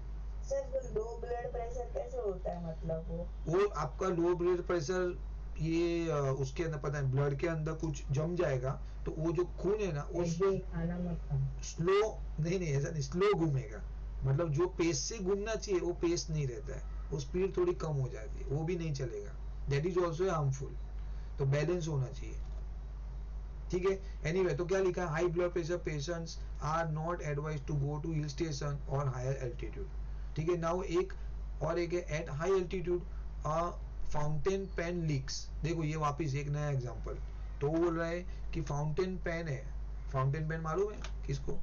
सर तो लो ब्लड प्रेशर कैसे होता है, मतलब वो आपका लो ब्लड प्रेशर, ये उसके अंदर पता है, ब्लड के अंदर कुछ जम जाएगा, तो वो जो खून है ना, वो एक दिन खाना मत खा। स्लो, नहीं नहीं ऐसा नहीं, स्लो घूमेगा, मतलब जो पेस से घूमना चाहिए वो पेस नहीं रहता है, वो स्पीड थोड़ी कम हो जाती है, वो भी नहीं चलेगा, दैट इज ऑल्सो हार्मफुल, तो बैलेंस होना चाहिए, ठीक है। एनीवे तो क्या लिखा है, high blood pressure patients are not advise to go to hill station और हायर एल्टीट्यूड, ठीक है। नाउ एक और एक है, at high altitude a fountain pen leaks, देखो ये वापस एक नया एग्जांपल, तो वो बोल रहा है कि फाउंटेन पेन है, फाउंटेन पेन मालूम है किसको,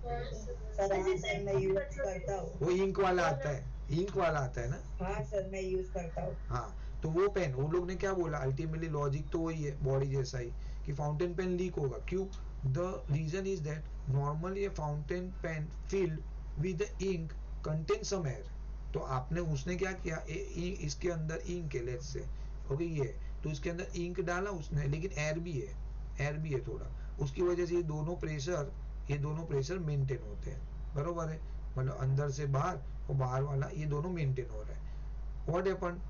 सर हाँ सर मैं यूज करता हूँ। वो इंक वाला आता है, इंक वाला आता है ना, हाँ सर मैं यूज करता हूँ। हाँ, तो वो पेन, उन लोग ने क्या बोला, अल्टीमेटली लॉजिक तो वही है बॉडी जैसा ही, कि फाउंटेन पेन लीक होगा, क्यों, the reason is that normally a fountain pen filled with ink contain some air, तो आपने उसने क्या किया, इसके अंदर इंक है, लेट्स से ओके, ये तो इसके अंदर इंक डाला उसने, लेकिन एयर भी है थोड़ा, उसकी वजह से ये दोनों प्रेशर मेंटेन होते हैं, बरोबर है, मतलब अंदर से बाहर और बाहर वाला, ये दोनों मेंटेन हो रहा है। What happened?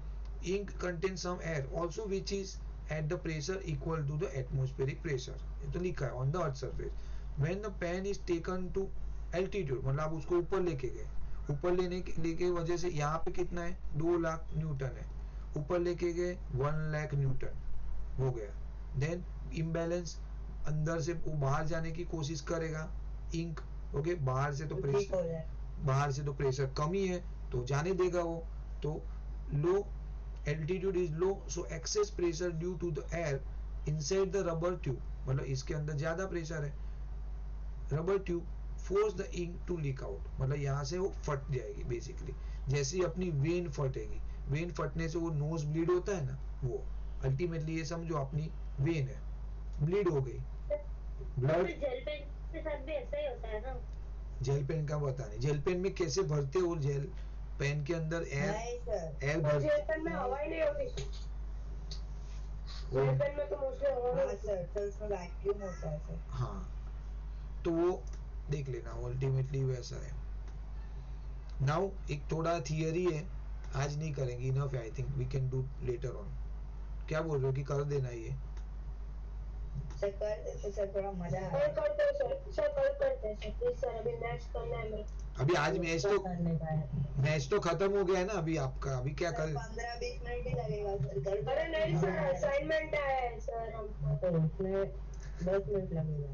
Ink contains some air also which is at the pressure equal to the atmospheric pressure. ये तो लिखा है on the earth surface. When the pen is taken to altitude, मतलब आप उसको ऊपर लेके गए, ऊपर लेके वजह से यहाँ पे कितना है, 2 लाख न्यूटन है, ऊपर लेके गए 1 लाख न्यूटन हो गया, देन इम्बैलेंस, अंदर से वो बाहर जाने की कोशिश करेगा इंक, ओके, बाहर से तो ठीक प्रेशर, हो जाए। बाहर से तो प्रेशर कम ही है, तो जाने देगा वो, तो low altitude is low, so excess pressure due to the air inside the rubber tube, मतलब इसके अंदर ज्यादा प्रेशर है, rubber tube force the ink to leak out, मतलब यहाँ से वो फट जाएगी बेसिकली, जैसे ही अपनी वेन फटेगी, वेन फटने से वो नोज ब्लीड होता है ना, वो अल्टीमेटली ये समझो अपनी वेन है, ब्लीड हो गई, ब्लड। जेल पेन के साथ भी ऐसा ही होता है ना? जेल पेन का पता नहीं, जेल पेन में कैसे भरते हो जेल, फैन के अंदर एयर नहीं सर, एयर तो भर जेल पेन में हवा ही नहीं होती। जेल पेन में तो मोस्टली हवा नहीं हाँ होती। सर, तो उसमें वैक्यूम होता है सर। हाँ, तो वो देख लेना, अल्टीमेटली वैसा है। नाउ एक थोड़ा थियरी है, आज नहीं करेंगे, enough I think we can do later on. क्या बोल रहे हो कि कर देना ये? सर कर देते सर, थोड़ा मजा कल आया। करते हैं सर, कल करते हैं सर, प्लीज सर, अभी मैच करना है मेरे को। अभी आज करने का है। मैच तो खत्म हो गया है ना अभी आपका, अभी क्या सर कर 15-20 मिनट ही लगेगा सर, कर दो। अरे नहीं सर, असाइनमेंट आया है सर हमको। तो उसमें 10 मिनट लगेगा।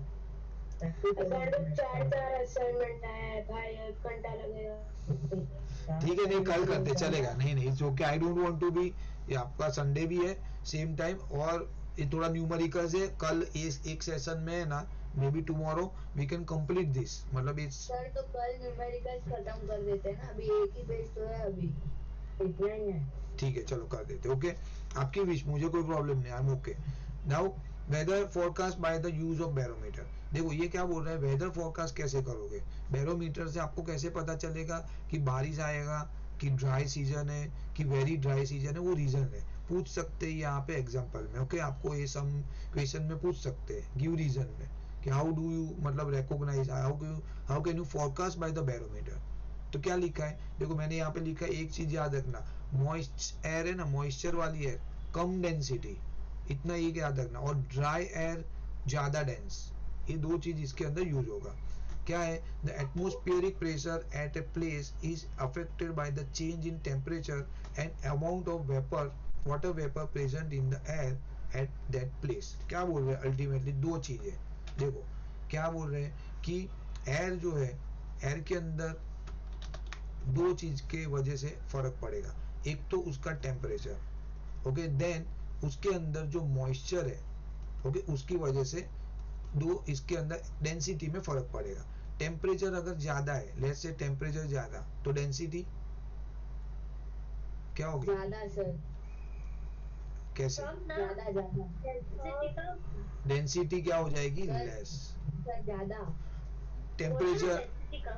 प्रैक्टिस असाइनमेंट 4 असाइनमेंट आया है भाई, 1 घंटा लगेगा। ठीक है, नहीं कल करते चलेगा। नहीं नहीं, it's okay, I don't want to be, ये आपका संडे भी है सेम टाइम, और ये थोड़ा न्यूमेरिकल्स है, कल एक सेशन में है ना, maybe tomorrow we can complete this, मतलब इट्स सर तो कल न्यूमेरिकल्स खत्म कर देते हैं ना, अभी एक ही पेज तो है अभी। इतना ही है। ठीक है, चलो कर देते। ओके, आपकी विश, मुझे कोई प्रॉब्लम नहीं, I am okay. Now weather forecast by the use of barometer. देखो ये क्या बोल रहा है, वेदर फोरकास्ट कैसे करोगे? बैरोमीटर से आपको कैसे पता चलेगा कि बारिश आएगा, कि ड्राई सीजन है, कि वेरी ड्राई सीजन है? वो रीजन है, पूछ सकते हैं यहाँ पे एग्जाम्पल में। ओके, आपको ये सम क्वेश्चन में पूछ सकते हैं, गिव रीजन में, कि हाउ डू यू मतलब recognise, how can you forecast by the barometer. तो क्या लिखा है, देखो मैंने यहाँ पे लिखा है, एक चीज याद रखना, मॉइस्ट एयर है ना, मॉइस्चर वाली एयर कम डेंसिटी, इतना ये याद रखना, और ड्राई एयर ज्यादा डेंस, ये दो चीज इसके अंदर यूज होगा। क्या है, the atmospheric pressure at a place is affected by the change in temperature and amount of vapour, water vapour present in the air at that place. क्या बोल रहे हैं, अल्टीमेटली दो चीजें। देखो क्या बोल रहे हैं कि एयर जो है, एयर के अंदर दो चीज के वजह से फर्क पड़ेगा, एक तो उसका टेम्परेचर, ओके, देन उसके अंदर जो मॉइस्चर है, ओके, उसकी वजह से दो इसके अंदर डेंसिटी में फर्क पड़ेगा। टेम्परेचर अगर ज्यादा है, लेट्स से टेम्परेचर ज्यादा, तो डेंसिटी क्या होगी? ज्यादा सर, कैसे? ज्यादा ज्यादा डेंसिटी क्या हो जाएगी? Sir, less. सर ज्यादा। टेम्परेचर,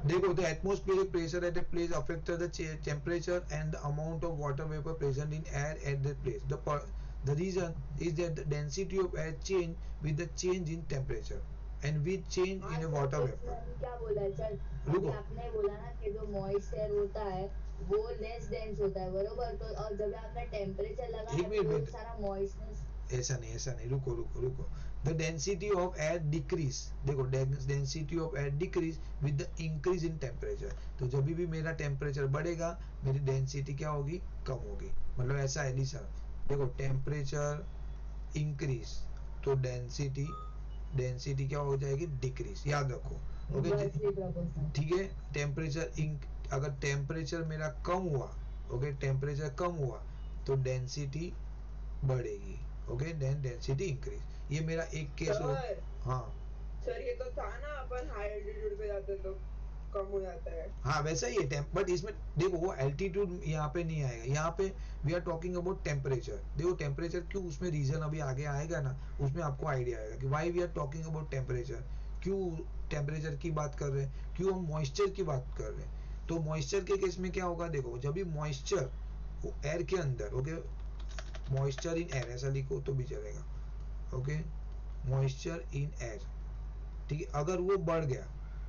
देखो the atmospheric pressure at a place affect the temperature and the amount of water vapour present in air at that place. The reason is that the density of air change with the change in temperature and with change in a water vapor. अभी क्या बोला है sir, अभी रुको, आपने बोला ना कि जो मॉइस्चर होता है वो लेस डेंस होता है, बरोबर? तो और जब आपने टेम्परेचर लगा एक है मिनट तो वो मिनट, सारा मॉइस्चनेस। ऐसा नहीं, रुको रुको रुको। The density of air decrease, देखो density of air decrease with the increase in temperature. तो जब भी मेरा टेम्परेचर बढ़ेगा, मेरी डेंसिटी क्या होगी? कम होगी। मतलब ऐसा है लिसा, देखो टेम्परेचर इंक्रीज तो डेंसिटी क्या हो जाएगी? डिक्रीज, याद रखो। Okay, inversely proportional. ठीक है, अगर टेम्परेचर मेरा कम हुआ, ओके, टेम्परेचर कम हुआ तो डेंसिटी बढ़ेगी, ओके, देन डेंसिटी इंक्रीज। ये मेरा एक केस हो। सर हाँ सर, ये तो था ना, अपन हाई एल्टीट्यूड पे जाते तो कम हो जाता है। हाँ, वैसा ही है बट इसमें देखो वो एल्टीट्यूड यहाँ पे नहीं आएगा, यहाँ पे we are talking about temperature. देखो टेम्परेचर क्यों, उसमें रीजन अभी आगे आएगा ना, उसमें आपको आइडिया आएगा कि why we are talking about temperature, क्यों टेम्परेचर की बात कर रहे हैं, क्यों हम मॉइस्चर की बात कर रहे हैं। तो मॉइस्चर के केस में क्या होगा, देखो जब भी मॉइस्चर एयर के अंदर, ओके, मॉइस्चर इन एयर ऐसा लिखो तो भी चलेगा, ओके, मॉइस्चर इन एयर, ठीक है, अगर वो बढ़ गया,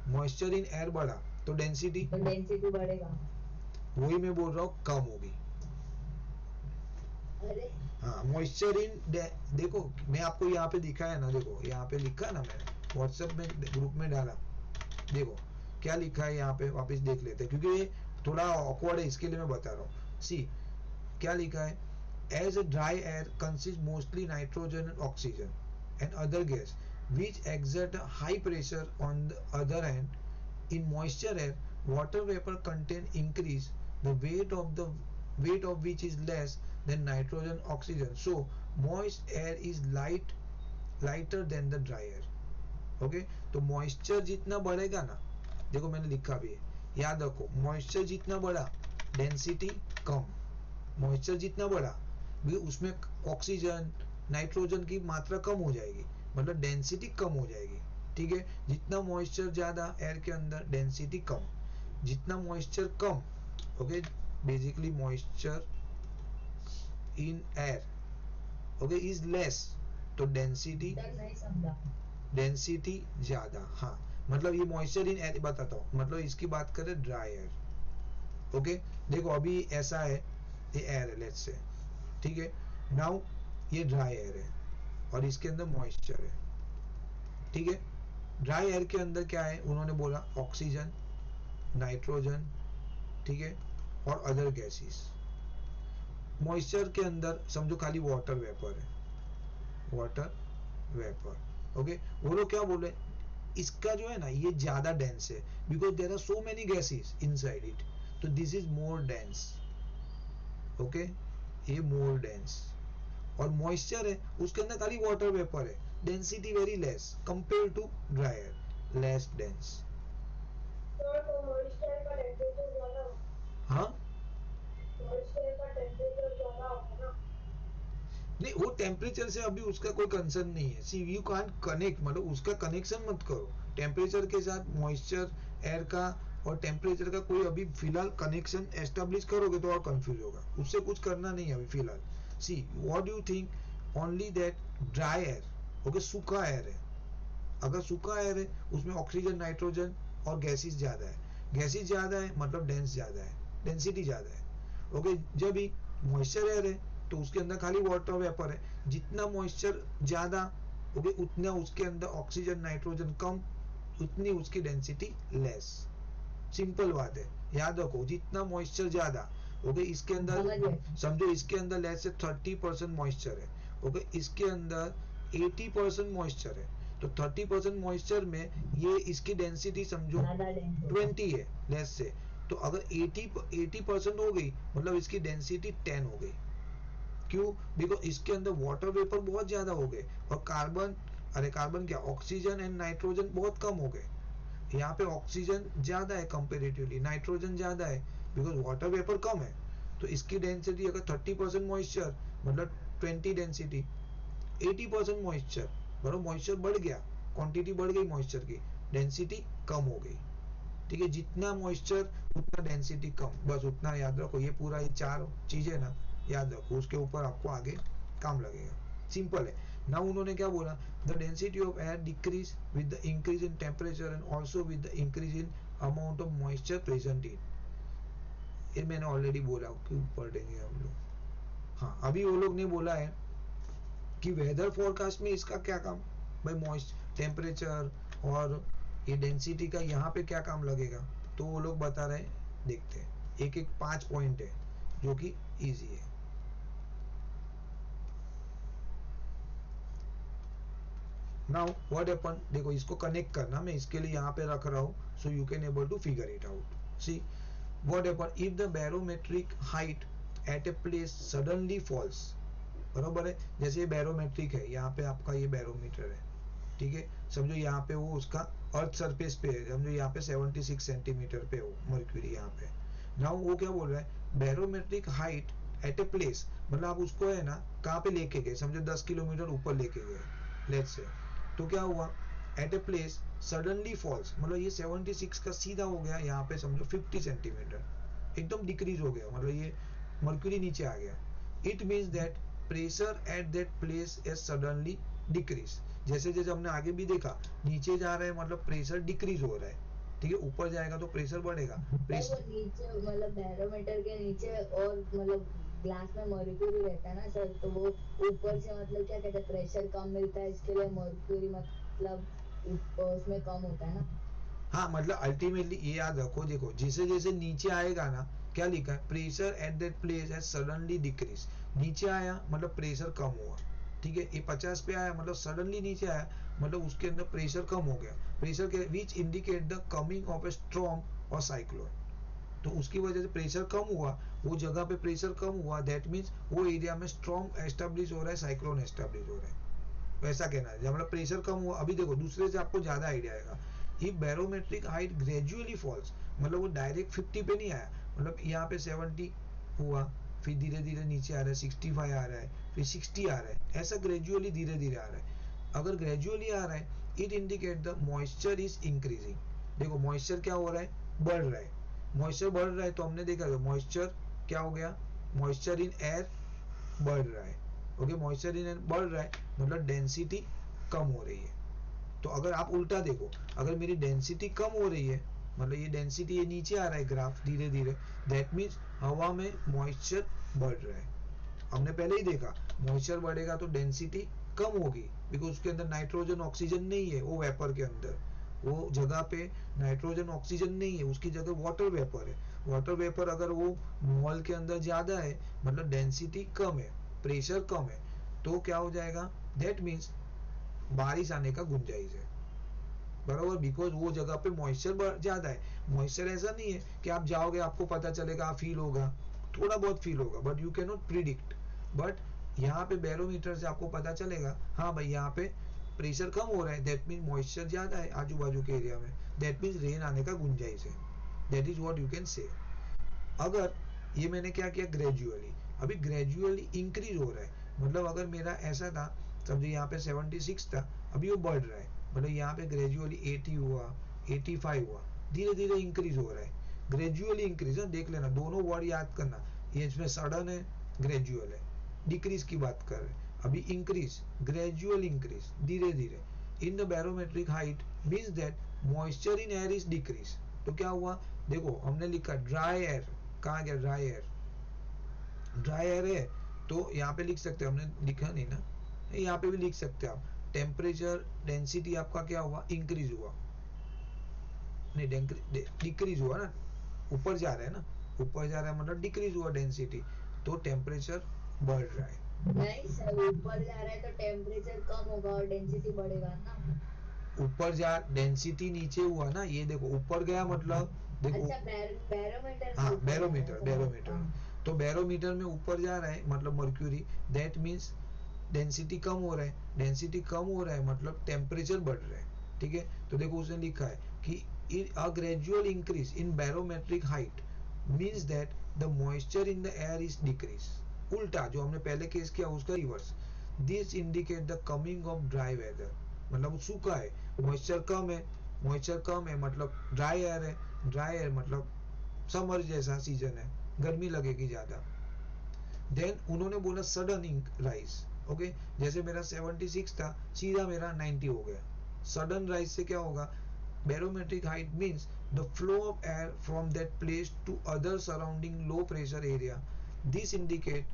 मॉइस्चर इन एयर बढ़ा तो डेंसिटी, तो डेंसिटी बढ़ेगा। वही मैं बोल रहा हूँ, कम होगी। अरे हाँ, मॉइस्चर इन, देखो मैं आपको यहाँ पे दिखाया ना, देखो यहाँ पे लिखा ना, मैंने व्हाट्सएप में ग्रुप में डाला, देखो क्या लिखा है यहाँ पे, वापस देख लेते हैं क्योंकि ये थोड़ा ऑकवर्ड है, इसके लिए मैं बता रहा हूँ। सी क्या लिखा है, as a dry air consist mostly nitrogen and oxygen and other gas which exert a high pressure. On the other hand, in moisture air, water vapor content increase, the weight of which is less than nitrogen oxygen, so moist air is lighter than the dry air. Okay, तो moisture जितना बढ़ेगा ना, देखो मैंने लिखा भी है, याद रखो, moisture जितना बढ़ा डेंसिटी कम, मॉइस्चर जितना बढ़ा भी उसमें ऑक्सीजन नाइट्रोजन की मात्रा कम हो जाएगी, मतलब डेंसिटी कम हो जाएगी, ठीक है। जितना मॉइस्चर ज्यादा एयर के अंदर, डेंसिटी कम, जितना moisture come, okay, basically moisture in air, okay, is less, तो डेंसिटी सर नहीं समझा। डेंसिटी ज्यादा, हाँ मतलब ये मॉइस्चर इन एयर बताता हूँ, मतलब इसकी बात करें ड्राई एयर, ओके। देखो अभी ऐसा है, ये एयर है लेट्स से, ठीक है। नाउ ये ड्राई एयर है और इसके अंदर मॉइस्चर है, ठीक है। ड्राई एयर के अंदर क्या है, उन्होंने बोला ऑक्सीजन, नाइट्रोजन, ठीक है, और अदर गैसेस। मॉइस्चर के अंदर समझो खाली वाटर वेपर है, वाटर वेपर, ओके। वो लोग क्या बोले, इसका जो है ना ये ज्यादा डेंस है, because there are so many gases inside it, तो this is more dense, okay, ये मोर डेंस। और मॉइस्चर है उसके अंदर खाली वाटर वेपर है, density very less compare to dry air, less dense. तो मॉइस्चर का टेम्परेचर ज्यादा हो, हाँ मॉइस्चर का टेम्परेचर ज्यादा होगा ना। नहीं, वो टेम्परेचर से अभी उसका कोई कंसर्न नहीं है, सी यू कांट कनेक्ट, मतलब उसका कनेक्शन मत करो टेम्परेचर के साथ, मॉइस्चर एयर का और टेम्परेचर का कोई अभी फिलहाल कनेक्शन एस्टेब्लिश करोगे तो और कंफ्यूज होगा, उससे कुछ करना नहीं है अभी फिलहाल। See what do you think only that dry air, okay, सूखा एयर है, अगर सूखा एयर है उसमें ऑक्सीजन, नाइट्रोजन और गैसेस ज्यादा है, गैसेस ज्यादा है मतलब डेंस ज्यादा है, डेंसिटी ज्यादा है, ओके। जब भी मॉइस्चर एयर है तो उसके अंदर खाली वाटर वेपर है, जितना मॉइस्चर ज्यादा, ओके, उतना उसके अंदर ऑक्सीजन, नाइट्रोजन कम, उतनी उसकी डेंसिटी लेस। सिंपल बात है, याद रखो, जितना मॉइस्चर ज्यादा, ओके, इसके समझ अंदर गए। समझो इसके अंदर लेस से 30% मॉइस्चर है, ओके, इसके अंदर 80% मॉइस्चर है, तो 30% मॉइस्चर में ये इसकी डेंसिटी समझो ज्यादा डेंस होगा। 20 है लेस से, तो अगर 80% हो गई मतलब इसकी डेंसिटी 10 हो गई। क्यों? बिकॉज इसके अंदर वाटर वेपर बहुत ज्यादा हो गए और कार्बन, अरे कार्बन क्या, ऑक्सीजन एंड नाइट्रोजन बहुत कम हो गए। यहाँ पे ऑक्सीजन ज्यादा है कंपेरेटिवली, नाइट्रोजन ज्यादा है, बिकॉज वाटर वेपर कम है, तो इसकी डेंसिटी अगर 30% मॉइस्चर मतलब 20 डेंसिटी, 80% मॉइस्चर मतलब मॉइस्चर बढ़ गया, क्वांटिटी बढ़ गई मॉइस्चर की, डेंसिटी कम हो गई, ठीक है। जितना मॉइस्चर उतना डेंसिटी कम, बस उतना याद रखो, ये पूरा ये चार चीजें ना याद रखो, उसके ऊपर आपको आगे काम लगेगा, सिंपल है। नाउ उन्होंने क्या बोला, the density of air decrease with the increase in temperature and also with the increase in amount of moisture present in, ये मैंने ऑलरेडी बोला, क्यों पढ़ेंगे हम लोग। हाँ अभी वो लोग ने बोला है कि वेदर फोरकास्ट में इसका क्या काम, भाई मॉइस्ट टेम्परेचर और ये डेंसिटी का यहाँ पे क्या काम लगेगा, तो वो लोग बता रहे हैं, देखते हैं, एक एक 5 पॉइंट है जो कि इजी है। नाउ व्हाट हैपन, देखो इसको कनेक्ट करना, मैं इसके लिए यहाँ पे रख रहा हूँ so you can able to figure it out. See what happen if the barometric height at a place suddenly falls, बरोबर है, जैसे ये बैरोमेट्रिक है, यहाँ पे आपका ये बैरोमीटर है, ठीक है, समझो यहाँ पे वो उसका अर्थ सरफेस पे है, समझो यहाँ पे 76 सेंटीमीटर पे हो मर्क्यूरी यहाँ पे। नाउ वो क्या बोल रहा है, barometric height at a place, मतलब आप उसको है ना कहाँ पे लेके गए, समझो 10 किलोमीटर ऊपर लेके गए लेट्स से, तो क्या हुआ, at a place suddenly falls, मतलब ये 76 का सीधा हो गया यहाँ पे समझो 50 सेंटीमीटर, एकदम डिक्रीज हो गया, मतलब ये मर्क्यूरी नीचे आ गया। It means that pressure at that place is suddenly decrease, जैसे जैसे हमने आगे भी देखा, नीचे जा रहा है मतलब प्रेशर डिक्रीज हो रहा है, ठीक है, ऊपर जाएगा तो प्रेशर बढ़ेगा। सर वो नीचे मतलब बैरोमीटर के नीचे और मतलब ग्लास में मर्क्यूरी रहता है ना सर, तो वो ऊपर से मतलब क्या कहते हैं प्रेशर कम मिलता है, इसके लिए मर्क्यूरी मतलब उसमें कम होता है ना। हाँ मतलब अल्टीमेटली ये याद रखो, देखो जैसे जैसे नीचे आएगा ना, क्या लिखा है, pressure at that place has suddenly decrease, नीचे आया मतलब प्रेशर कम हुआ, ठीक है, ये 50 पे आया मतलब सडनली नीचे आया मतलब उसके अंदर प्रेशर कम हो गया, प्रेशर के which indicate the coming of A storm और साइक्लोन, तो उसकी वजह से प्रेशर कम हुआ, वो जगह पे प्रेशर कम हुआ, दैट मीन्स वो एरिया में स्ट्रॉम एस्टेब्लिश हो रहा है, साइक्लोन एस्टेब्लिश हो रहा है, वैसा कहना है, मतलब प्रेशर कम हुआ। अभी देखो दूसरे से आपको ज्यादा आइडिया आएगा, ये बैरोमेट्रिक हाइट ग्रेजुअली फॉल्स, मतलब वो डायरेक्ट 50 पे नहीं आया, मतलब यहाँ पे 70 हुआ, फिर धीरे धीरे नीचे आ रहा है, 65 आ रहा है, फिर 60 आ रहा है, ऐसा ग्रेजुअली धीरे धीरे आ रहा है। अगर ग्रेजुअली आ रहा है it indicate the moisture is increasing, देखो मॉइस्चर क्या हो रहा है, बढ़ रहा है, मॉइस्चर बढ़ रहा है, तो हमने देखा मॉइस्चर क्या हो गया, मॉइस्चर इन एयर बढ़ रहा है। ओके, मॉइस्चर इन एयर बढ़ रहा है मतलब डेंसिटी कम हो रही है। तो अगर आप उल्टा देखो, अगर मेरी डेंसिटी कम हो रही है मतलब ये डेंसिटी ये नीचे आ रहा है ग्राफ धीरे धीरे, दैट मीन्स हवा में मॉइस्चर बढ़ रहा है। हमने पहले ही देखा मॉइस्चर बढ़ेगा तो डेंसिटी कम होगी, बिकॉज उसके अंदर नाइट्रोजन ऑक्सीजन नहीं है, वो वेपर के अंदर वो जगह पे नाइट्रोजन ऑक्सीजन नहीं है, उसकी जगह वाटर वेपर है। वाटर वेपर अगर वो मॉल के अंदर ज्यादा है मतलब डेंसिटी कम है, प्रेशर कम है, तो क्या हो जाएगा, दैट मीन्स बारिश आने का गुंजाइश है, बराबर, बिकॉज वो जगह पे मॉइस्चर ज्यादा है। मॉइस्चर ऐसा नहीं है कि आप जाओगे आपको पता चलेगा, फील होगा, थोड़ा बहुत फील होगा, but you can not predict. But यहाँ पे बैरोमीटर से आपको पता चलेगा हाँ भाई यहाँ पे प्रेशर कम हो रहा है, दैट मीन मॉइस्चर ज्यादा है आजू बाजू के एरिया में, दैट मीन्स रेन आने का गुंजाइश है। That is what you can say. अगर ये मैंने क्या किया ग्रेजुअली, अभी ग्रेजुअली इंक्रीज हो रहा है, मतलब अगर मेरा ऐसा था समझो यहाँ पे 76 था, अभी वो बढ़ रहा है, मतलब यहाँ पे ग्रेजुअली 80 हुआ, 85 हुआ, धीरे धीरे इंक्रीज हो रहा है, ग्रेजुअली इंक्रीज है। देख लेना दोनों वर्ड याद करना, ये इसमें सडन है, ग्रेजुअल है, डिक्रीज की बात कर रहे हैं, अभी इंक्रीज, ग्रेजुअल इंक्रीज, धीरे धीरे। In the barometric height means that moisture in air is decrease. तो क्या हुआ, देखो हमने लिखा ड्राई एयर, कहाँ गया ड्राई एयर, ड्राई एयर है तो यहाँ पे लिख सकते हैं, हमने लिखा नहीं ना, यहाँ पे भी लिख सकते हैं आप, टेम्परेचर डेंसिटी आपका क्या हुआ, इंक्रीज हुआ, नहीं डिक्रीज हुआ ना, ऊपर जा रहा है ना, ऊपर जा रहा है मतलब डिक्रीज हुआ डेंसिटी, तो टेम्परेचर बढ़ रहा है। नहीं सर, ऊपर जा रहा है तो टेम्परेचर कम होगा और डेंसिटी बढ़ेगा ना। ऊपर जा, डेंसिटी नीचे हुआ ना, ये देखो ऊपर गया मतलब देखो, अच्छा बैरोमीटर हाँ बैरोमीटर, तो बैरोमीटर में ऊपर जा रहा है मतलब मर्क्यूरी, दैट मीन्स डेंसिटी कम हो रहा है, डेंसिटी कम हो रहा है मतलब टेम्परेचर बढ़ रहा है, ठीक है। तो देखो उसने लिखा है कि a gradual increase in barometric height means that the moisture in the air is decreased। उल्टा जो हमने पहले केस किया उसका reverse, this indicate the coming of dry weather, मतलब सूखा है, मॉइस्चर कम है, मॉइस्चर कम है मतलब ड्राई एयर है, ड्राई एयर मतलब समर जैसा सीजन है, गर्मी लगेगी ज्यादा। देन उन्होंने बोला सडन राइज, ओके, जैसे मेरा 76 था सीधा मेरा 90 हो गया, सडन राइज से क्या होगा, barometric height means the flow of air from that place to other surrounding low pressure area, this indicate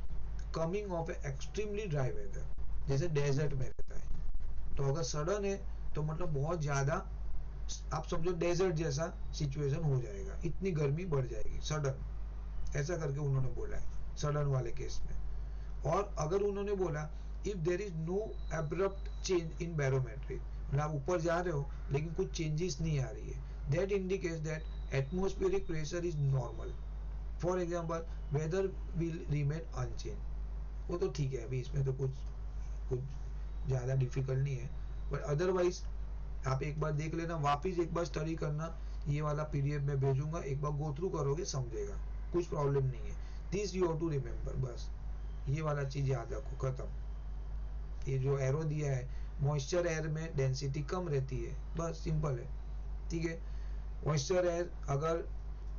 coming of a extremely dry weather, जैसे डेजर्ट में रहता है, तो अगर सडन है तो मतलब बहुत ज्यादा, आप समझो डेजर्ट जैसा सिचुएशन हो जाएगा, इतनी गर्मी बढ़ जाएगी सडन, ऐसा करके उन्होंने बोला है सडन वाले केस में। और अगर उन्होंने बोला if there is no abrupt change in barometric, मतलब आप ऊपर जा रहे हो लेकिन कुछ चेंजेस नहीं आ रही है, that indicates that atmospheric pressure is normal, for example weather will remain unchange. वो तो ठीक है, अभी इसमें तो कुछ कुछ ज़्यादा डिफिकल्ट नहीं है, बट अदरवाइज आप एक बार देख लेना, वापिस एक बार स्टडी करना, ये वाला पीडीएफ में भेजूंगा, एक बार गो थ्रू करोगे समझेगा, कुछ प्रॉब्लम नहीं है। This you have to remember, बस ये वाला चीज याद रखो, खत्म। ये जो एरो दिया है, मॉइस्चर एयर में डेंसिटी कम रहती है, बस सिंपल है, ठीक है। मॉइस्चर एयर अगर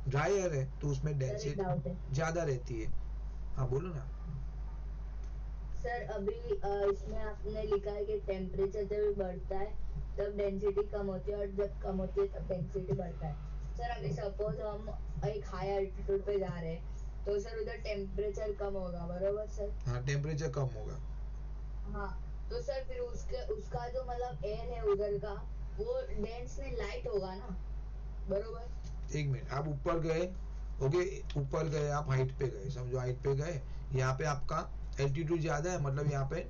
ड्राई एयर है तो उसमें डेंसिटी ज्यादा रहती है। हाँ बोलो ना। सर अभी इसमें आपने लिखा है कि टेम्परेचर जब बढ़ता है तब डेंसिटी कम होती है और जब कम होती है तब डेंसिटी बढ़ता है। सर अभी सपोज हम एक हाई एल्टीट्यूड पे जा रहे हैं तो सर उधर टेम्परेचर कम होगा, बरोबर सर? हाँ टेम्परेचर कम होगा। हाँ, तो सर फिर उसके उसका जो मतलब एयर है उधर का वो डेंस में लाइट होगा ना, बरोबर? एक मिनट, आप ऊपर गए, ओके, ऊपर गए, आप हाइट पे गए, समझो हाइट पे गए, यहाँ पे आपका एल्टीट्यूड ज्यादा है मतलब यहाँ पे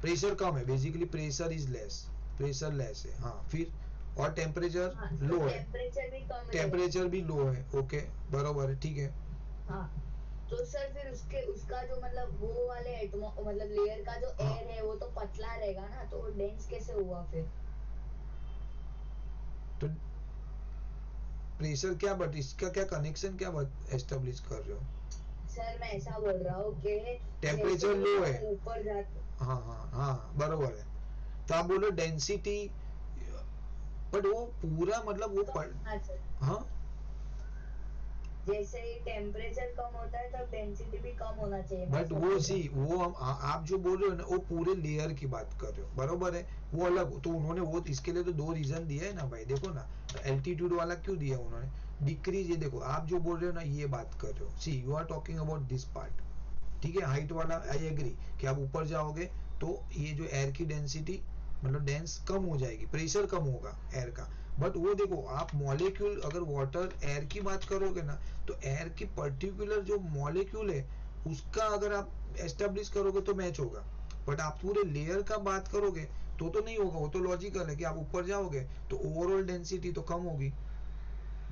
प्रेशर कम है, basically pressure is less, pressure less है, हाँ फिर, और टेम्परेचर हाँ, लो तो है, टेम्परेचर भी कम टेम्परेचर भी लो है, ओके बरोबर है, ठीक है। हाँ, तो सर फिर उसके उसका जो मतलब वो वाले एटमो मतलब लेयर का जो हाँ एयर है वो तो पतला रहेगा ना, तो डेंस कैसे हुआ फिर? तो प्रेशर क्या, बट इसका क्या कनेक्शन क्या एस्टेब्लिश कर रहे हो? सर मैं ऐसा बोल रहा हूँ कि टेम्परेचर लो है, ऊपर जाते। हाँ हाँ हाँ बरोबर है, तो आप बोलो डेंसिटी, बट वो पूरा मतलब वो तो हाँ सर, हाँ जैसे ही टेम्परेचर कम होता है तब डेंसिटी भी कम होना चाहिए। बट वो सी वो हम आप जो बोल रहे हो ना वो पूरे लेयर की बात कर रहे हो, बरोबर है, वो अलग। तो उन्होंने वो इसके लिए तो दो रीजन दिया है ना भाई, देखो ना एल्टीट्यूड वाला क्यों दिया उन्होंने, डिक्रीज, ये देखो आप जो बोल रहे हो ना ये बात कर रहे हो, see you are talking about this part, ठीक है। हाइट वाला आई एग्री कि आप ऊपर जाओगे तो ये जो एयर की डेंसिटी मतलब डेंस कम हो जाएगी, प्रेशर कम होगा एयर का। बट वो देखो आप मॉलिक्यूल अगर वाटर एयर की बात करोगे ना तो एयर की पर्टिकुलर जो मॉलिक्यूल है उसका अगर आप एस्टेब्लिश करोगे तो मैच होगा। बट आप पूरे लेयर का बात करोगे तो नहीं होगा। वो तो लॉजिकल है कि आप ऊपर जाओगे तो ओवरऑल डेंसिटी तो कम होगी,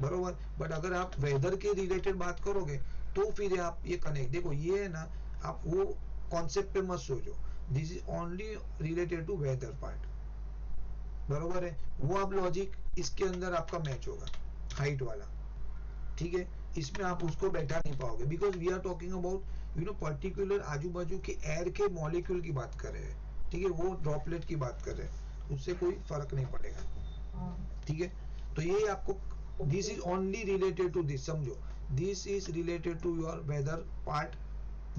बरोबर। बट अगर आप वेदर के रिलेटेड बात करोगे तो फिर आप ये कनेक्ट, देखो ये है ना, आप वो कॉन्सेप्ट पे मत सोचो, this is only related to weather part, बरोबर है। वो आप लॉजिक इसके अंदर आपका मैच होगा हाइट वाला, ठीक है। इसमें आप उसको बैठा नहीं पाओगे because we are talking about particular आजू बाजू के एयर के मॉलिक्यूल की बात कर रहे हैं, ठीक है, वो ड्रॉपलेट की बात कर रहे हैं, उससे कोई फर्क नहीं पड़ेगा, ठीक है। तो ये आपको this is only related to this, समझो this is related to your weather part,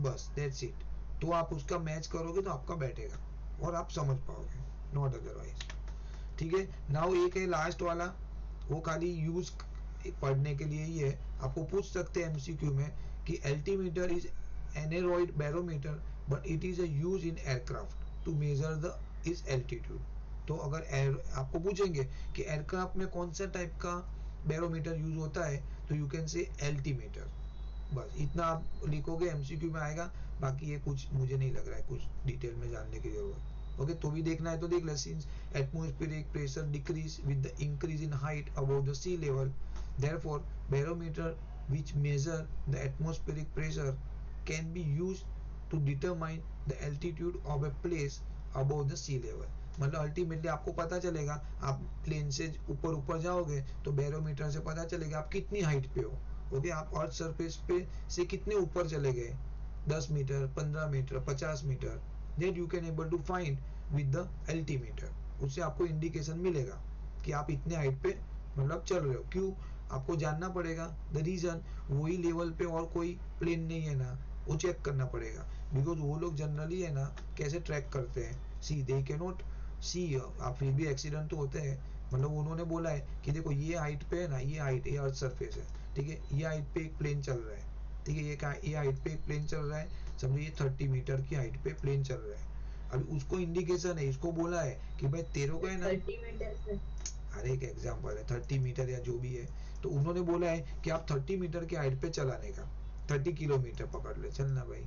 बस दैट्स इट। तो आप उसका मैच करोगे तो आपका बैठेगा और आप समझ पाओगे, नॉट अदरवाइज, ठीक है। नाउ एक है लास्ट वाला, वो खाली यूज पढ़ने के लिए ही है, आपको पूछ सकते हैं एमसीक्यू में कि altimeter is aneroid barometer but it is a use in aircraft to measure the is altitude. तो अगर आपको पूछेंगे कि एयरक्राफ्ट में कौन सा टाइप का बैरोमीटर यूज होता है तो यू कैन से एल्टीमीटर, बस इतना आप लिखोगे एमसीक्यू में आएगा। बाकी ये कुछ मुझे नहीं लग रहा है कुछ डिटेल में जानने की जरूरत, ओके। तो भी देखना है तो देख ले, since atmospheric pressure decrease with the increase in height above the sea level, therefore barometer which measure the atmospheric pressure can be used to determine the altitude of a place above the sea level। मतलब ultimately आपको पता चलेगा, आप plane से ऊपर ऊपर जाओगे तो बैरोमीटर से पता चलेगा आप कितनी हाइट पे हो, ओके। आप अर्थ सरफेस पे से कितने ऊपर चले गए, 10 metre, 15 metre, 50 metre, then you can able to find with the altimeter। उससे आपको इंडिकेशन मिलेगा कि आप इतने हाइट पे मतलब चल रहे हो। क्यों आपको जानना पड़ेगा, द रीजन वही लेवल पे और कोई प्लेन नहीं है ना, वो चेक करना पड़ेगा। बिकॉज वो लोग जनरली है ना कैसे ट्रैक करते हैं, सी दे के नॉट सी, आप फिर भी एक्सीडेंट तो होते हैं। मतलब उन्होंने बोला है कि देखो ये हाइट पे है ना, ये हाइट ये अर्थ सरफेस है, ठीक है, ये हाइट पे एक प्लेन चल रहा है, ठीक है, ये हाइट पे एक प्लेन चल रहा है, समझो ये 30 मीटर की हाइट पे प्लेन चल रहा है। अभी उसको इंडिकेशन है, इसको बोला है कि भाई तेरे को है ना, 30 मीटर से हर एक एग्जाम्पल है 30 मीटर या जो भी है, तो उन्होंने बोला है कि आप 30 मीटर की हाइट पे चलाने का, 30 किलोमीटर पकड़ ले चलना भाई,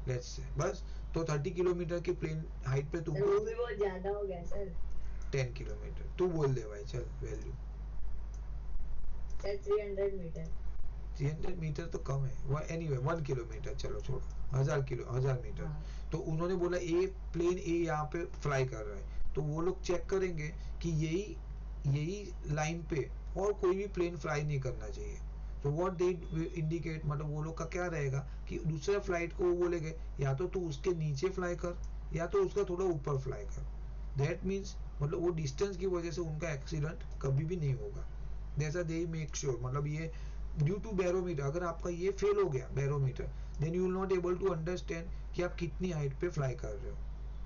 लेट्स से बस। तो 30 किलोमीटर की प्लेन हाइट पे तुम, वो भी बहुत ज्यादा हो गया सर, 10 किलोमीटर तू बोल दे भाई, चल वैल्यू सर 300 मीटर। 300 मीटर तो कम है, वो एनीवे 1 किलोमीटर, चलो छोड़ो, 1000 मीटर। हाँ। तो उन्होंने बोला ए प्लेन ए यहाँ पे फ्लाई कर रहा है, तो वो लोग चेक करेंगे कि यही लाइन पे और कोई भी प्लेन फ्लाई नहीं करना चाहिए। तो व्हाट दे इंडिकेट, मतलब वो लोग का क्या रहेगा कि दूसरे फ्लाइट को वो बोलेंगे या तो तू उसके नीचे फ्लाई कर या तो उसका थोड़ा ऊपर फ्लाई कर। दैट मीन्स मतलब वो डिस्टेंस की वजह से उनका एक्सीडेंट कभी भी नहीं होगा, जैसा दे मेक श्योर। मतलब ये ड्यू टू बैरोमीटर, अगर आपका ये फेल हो गया barometer, then you will not able to understand कि आप कितनी हाइट पे फ्लाई कर रहे हो,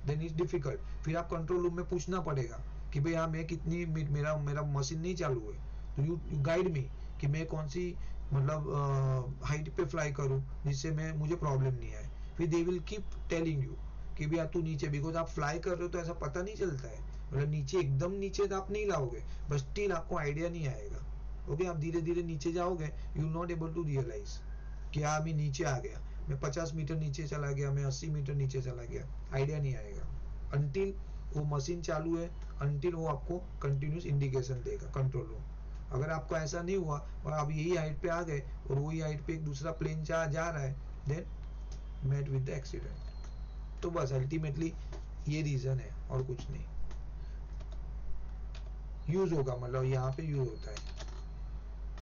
देन इज डिफिकल्ट। फिर आप कंट्रोल रूम में पूछना पड़ेगा कि भाई हाँ मैं कितनी मेरा मेरा मशीन नहीं चालू है, तो यू गाइड मी कि मैं कौन सी मतलब हाइट पे फ्लाई करूँ जिससे मैं मुझे प्रॉब्लम नहीं आए। फिर they will keep telling you कि भैया तू नीचे, बिकॉज आप फ्लाई कर रहे हो तो ऐसा पता नहीं चलता है, मतलब नीचे एकदम नीचे तो आप नहीं लाओगे, बस स्टिल आपको आइडिया नहीं आएगा, ओके। आप धीरे धीरे नीचे जाओगे, you not able to realise कि हाँ मैं नीचे आ गया, मैं 50 मीटर नीचे चला गया, मैं 80 मीटर नीचे चला गया, आइडिया नहीं आएगा अनटिल वो मशीन चालू है, अनटिल वो आपको कंटिन्यूस इंडिकेशन देगा कंट्रोल रूम। अगर आपको ऐसा नहीं हुआ और आप यही हाइट पे आ गए और वही हाइट पे एक दूसरा प्लेन जा रहा है, then met with the accident. तो बस अल्टीमेटली ये रीजन है और कुछ नहीं, यूज होगा, मतलब यहाँ पे यूज होता है।